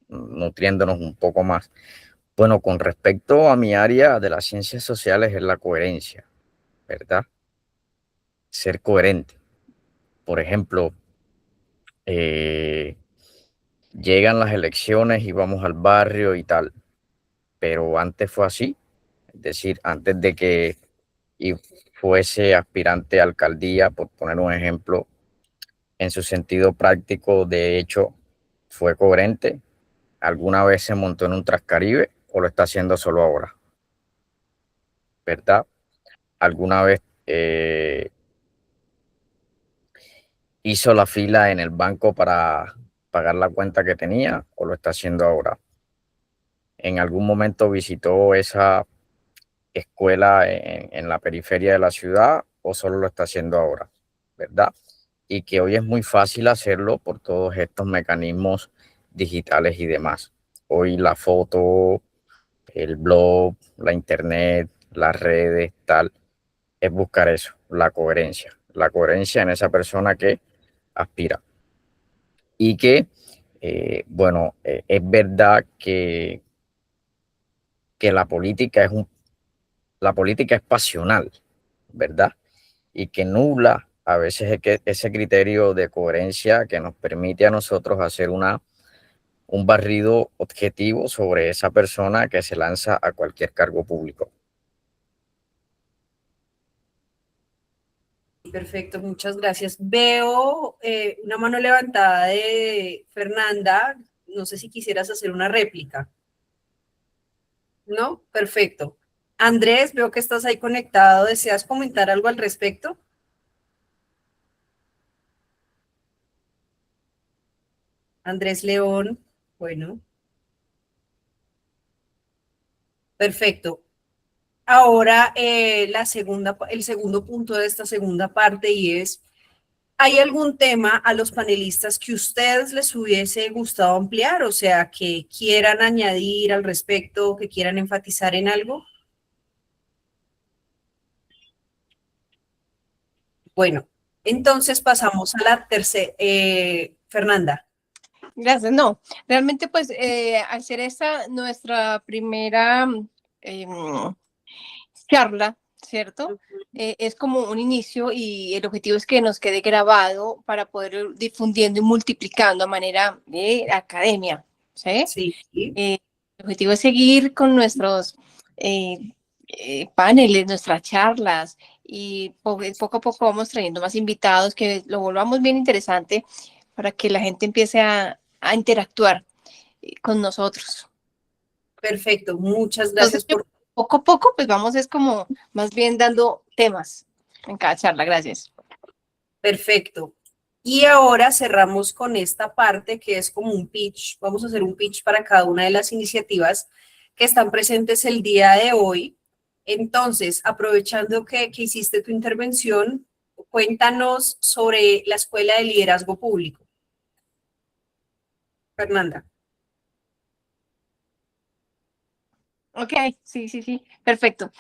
Speaker 2: nutriéndonos un poco más. Bueno, con respecto a mi área de las ciencias sociales es la coherencia, ¿verdad? Ser coherente. Por ejemplo, llegan las elecciones y vamos al barrio y tal, pero antes fue así, es decir, antes de que fuese aspirante a alcaldía, por poner un ejemplo, en su sentido práctico, de hecho, fue coherente. ¿Alguna vez se montó en un Transcaribe o lo está haciendo solo ahora? ¿Verdad? ¿Alguna vez hizo la fila en el banco para pagar la cuenta que tenía o lo está haciendo ahora. En algún momento visitó esa escuela en la periferia de la ciudad o solo lo está haciendo ahora, ¿verdad? Y que hoy es muy fácil hacerlo por todos estos mecanismos digitales y demás. Hoy la foto, el blog, la internet, las redes, tal, es buscar eso, la coherencia en esa persona que aspira. Y que, bueno, es verdad que la política es pasional, ¿verdad? Y que nubla a veces ese criterio de coherencia que nos permite a nosotros hacer un barrido objetivo sobre esa persona que se lanza a cualquier cargo público.
Speaker 1: Perfecto, muchas gracias. Veo una mano levantada de Fernanda. No sé si quisieras hacer una réplica. ¿No? Perfecto. Andrés, veo que estás ahí conectado. ¿Deseas comentar algo al respecto? Andrés León, bueno. Perfecto. Ahora el segundo punto de esta segunda parte y es, ¿hay algún tema a los panelistas que ustedes les hubiese gustado ampliar? O sea, que quieran añadir al respecto, que quieran enfatizar en algo. Bueno, entonces pasamos a la tercera. Fernanda.
Speaker 9: Gracias. No, realmente pues al ser esta nuestra primera charla, ¿cierto? Es como un inicio y el objetivo es que nos quede grabado para poder ir difundiendo y multiplicando a manera de academia, ¿sí?
Speaker 1: Sí.
Speaker 9: El objetivo es seguir con nuestros paneles, nuestras charlas y poco a poco vamos trayendo más invitados que lo volvamos bien interesante para que la gente empiece a interactuar con nosotros.
Speaker 1: Perfecto, muchas gracias.
Speaker 9: Entonces, poco a poco, pues vamos, es como más bien dando temas en cada charla. Gracias.
Speaker 1: Perfecto. Y ahora cerramos con esta parte que es como un pitch. Vamos a hacer un pitch para cada una de las iniciativas que están presentes el día de hoy. Entonces, aprovechando que hiciste tu intervención, cuéntanos sobre la Escuela de Liderazgo Público. Fernanda.
Speaker 9: Ok, sí, perfecto.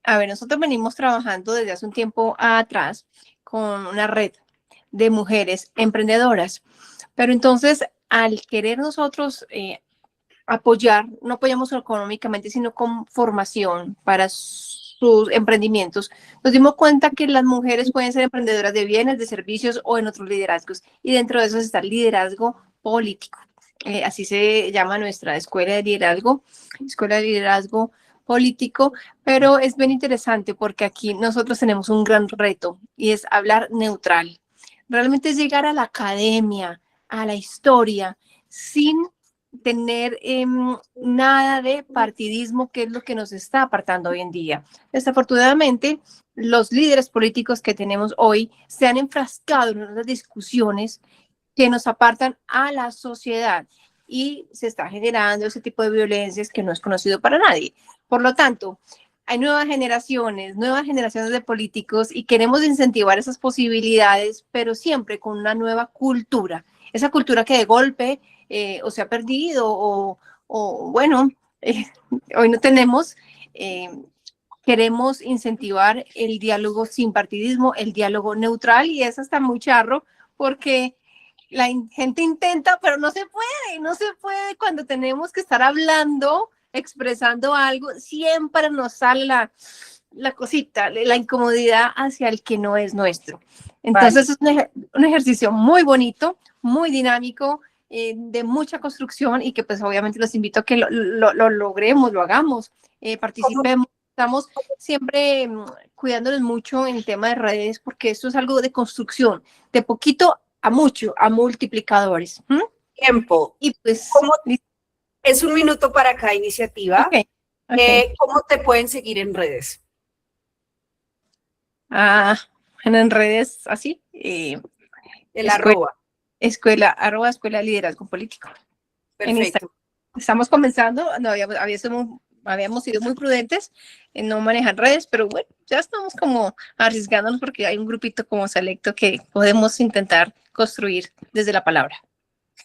Speaker 9: A ver, nosotros venimos trabajando desde hace un tiempo atrás con una red de mujeres emprendedoras, pero entonces al querer nosotros apoyar, no apoyamos económicamente, sino con formación para sus emprendimientos, nos dimos cuenta que las mujeres pueden ser emprendedoras de bienes, de servicios o en otros liderazgos, y dentro de eso está el liderazgo político. Así se llama nuestra escuela de liderazgo político, pero es bien interesante porque aquí nosotros tenemos un gran reto y es hablar neutral. Realmente es llegar a la academia, a la historia, sin tener nada de partidismo, que es lo que nos está apartando hoy en día. Desafortunadamente, los líderes políticos que tenemos hoy se han enfrascado en unas discusiones que nos apartan a la sociedad y se está generando ese tipo de violencias que no es conocido para nadie. Por lo tanto, hay nuevas generaciones de políticos y queremos incentivar esas posibilidades, pero siempre con una nueva cultura. Esa cultura que de golpe o se ha perdido o bueno, hoy no tenemos. Queremos incentivar el diálogo sin partidismo, el diálogo neutral, y eso está muy charro porque la gente intenta, pero no se puede cuando tenemos que estar hablando, expresando algo, siempre nos sale la cosita, la incomodidad hacia el que no es nuestro. Entonces es un ejercicio muy bonito, muy dinámico, de mucha construcción y que pues obviamente los invito a que lo logremos, lo hagamos, participemos. Estamos siempre cuidándonos mucho en el tema de redes porque esto es algo de construcción, de poquito a mucho, a multiplicadores.
Speaker 1: Tiempo.
Speaker 9: Y pues
Speaker 1: es un minuto para cada iniciativa.
Speaker 9: Okay.
Speaker 1: ¿Cómo te pueden seguir en redes?
Speaker 9: En redes así.
Speaker 1: El arroba.
Speaker 9: @escuela de liderazgo político. En
Speaker 1: Perfecto.
Speaker 9: Instagram. Estamos comenzando, no habíamos sido muy prudentes en no manejar redes, pero bueno, ya estamos como arriesgándonos porque hay un grupito como selecto que podemos intentar construir desde la palabra.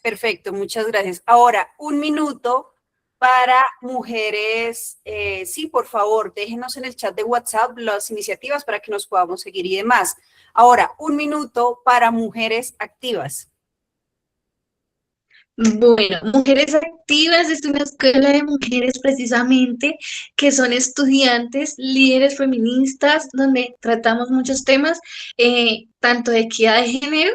Speaker 1: Perfecto, muchas gracias. Ahora, 1 minuto para mujeres. Sí, por favor, déjenos en el chat de WhatsApp las iniciativas para que nos podamos seguir y demás. Ahora, 1 minuto para mujeres activas.
Speaker 10: Bueno, Mujeres Activas es una escuela de mujeres precisamente que son estudiantes, líderes feministas, donde tratamos muchos temas, tanto de equidad de género,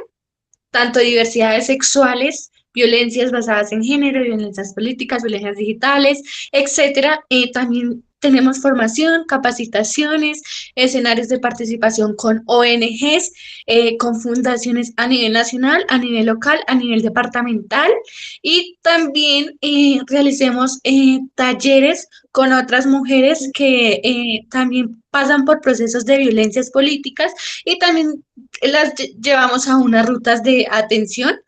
Speaker 10: tanto diversidades sexuales, violencias basadas en género, violencias políticas, violencias digitales, etcétera. También tenemos formación, capacitaciones, escenarios de participación con ONGs, con fundaciones a nivel nacional, a nivel local, a nivel departamental, y también realicemos talleres con otras mujeres que también pasan por procesos de violencias políticas, y también las llevamos a unas rutas de atención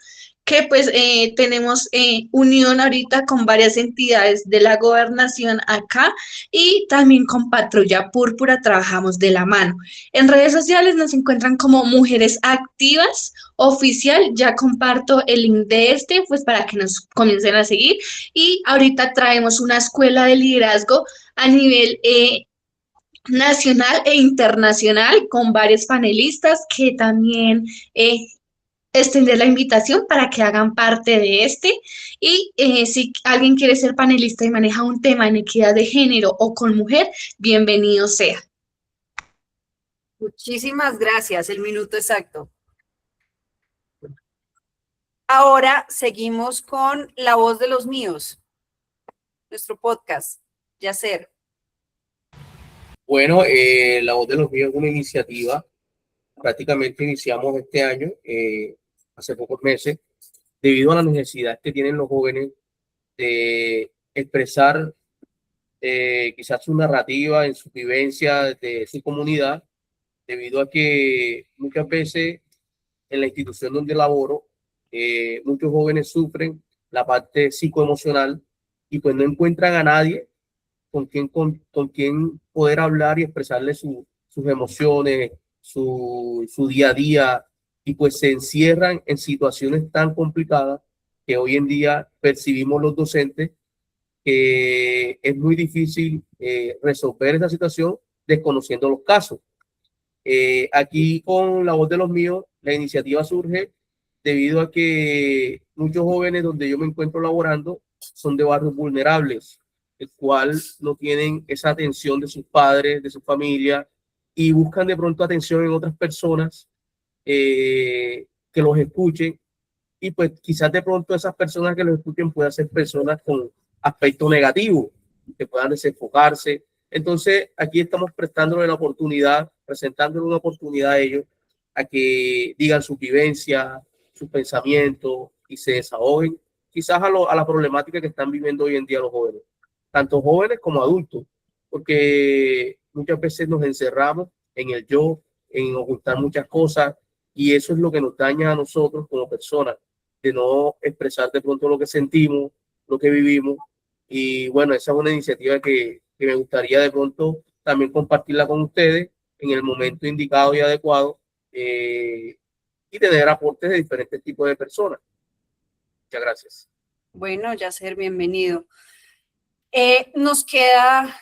Speaker 10: que pues tenemos unión ahorita con varias entidades de la gobernación acá, y también con Patrulla Púrpura trabajamos de la mano. En redes sociales nos encuentran como Mujeres Activas Oficial, ya comparto el link de pues para que nos comiencen a seguir, y ahorita traemos una escuela de liderazgo a nivel nacional e internacional con varios panelistas que también extender la invitación para que hagan parte de y si alguien quiere ser panelista y maneja un tema en equidad de género o con mujer, bienvenido sea.
Speaker 1: Muchísimas gracias, el minuto exacto. Ahora seguimos con La Voz de los Míos, nuestro podcast. Yacer.
Speaker 6: Bueno, La Voz de los Míos es una iniciativa, prácticamente iniciamos este año, hace pocos meses, debido a la necesidad que tienen los jóvenes de expresar quizás su narrativa en su vivencia de su comunidad, debido a que muchas veces en la institución donde laboro, muchos jóvenes sufren la parte psicoemocional y pues no encuentran a nadie con quien poder hablar y expresarle sus emociones, su día a día, y pues se encierran en situaciones tan complicadas que hoy en día percibimos los docentes que es muy difícil resolver esa situación desconociendo los casos. Aquí con La Voz de los Míos, la iniciativa surge debido a que muchos jóvenes donde yo me encuentro laborando son de barrios vulnerables, el cual no tienen esa atención de sus padres, de su familia, y buscan de pronto atención en otras personas que los escuchen, y pues quizás de pronto esas personas que los escuchen puedan ser personas con aspectos negativos, que puedan desenfocarse. Entonces aquí estamos presentándole una oportunidad a ellos a que digan su vivencia, sus pensamientos y se desahoguen quizás a la problemática que están viviendo hoy en día los jóvenes, tanto jóvenes como adultos, porque muchas veces nos encerramos en el yo, en ocultar muchas cosas, y eso es lo que nos daña a nosotros como personas, de no expresar de pronto lo que sentimos, lo que vivimos. Y bueno, esa es una iniciativa que me gustaría de pronto también compartirla con ustedes en el momento indicado y adecuado, y tener aportes de diferentes tipos de personas. Muchas gracias.
Speaker 1: Bueno, Yacer, bienvenido. Nos queda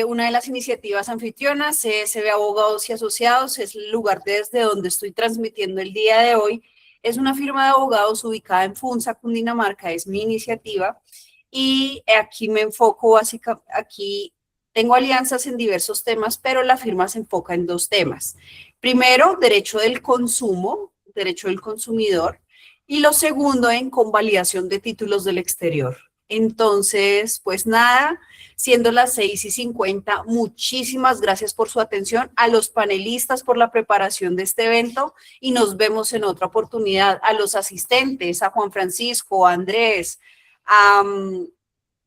Speaker 1: una de las iniciativas anfitrionas, CSB Abogados y Asociados, es el lugar desde donde estoy transmitiendo el día de hoy. Es una firma de abogados ubicada en Funza, Cundinamarca, es mi iniciativa, y aquí me enfoco básicamente, aquí tengo alianzas en diversos temas, pero la firma se enfoca en 2 temas. Primero, derecho del consumo, derecho del consumidor, y lo segundo en convalidación de títulos del exterior. Entonces, pues nada, siendo las 6:50, muchísimas gracias por su atención, a los panelistas por la preparación de este evento, y nos vemos en otra oportunidad. A los asistentes, a Juan Francisco, a Andrés, a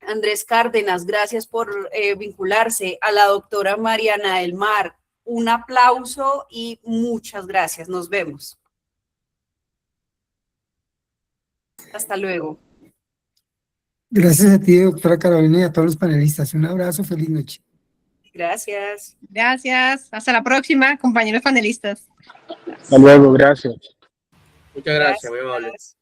Speaker 1: Andrés Cárdenas, gracias por vincularse, a la doctora Mariana del Mar, un aplauso y muchas gracias, nos vemos. Hasta luego.
Speaker 11: Gracias a ti, doctora Carolina, y a todos los panelistas. Un abrazo, feliz noche.
Speaker 1: Gracias.
Speaker 9: Gracias. Hasta la próxima, compañeros panelistas.
Speaker 12: Hasta luego, gracias.
Speaker 6: Muchas gracias, muy amable.
Speaker 1: Gracias.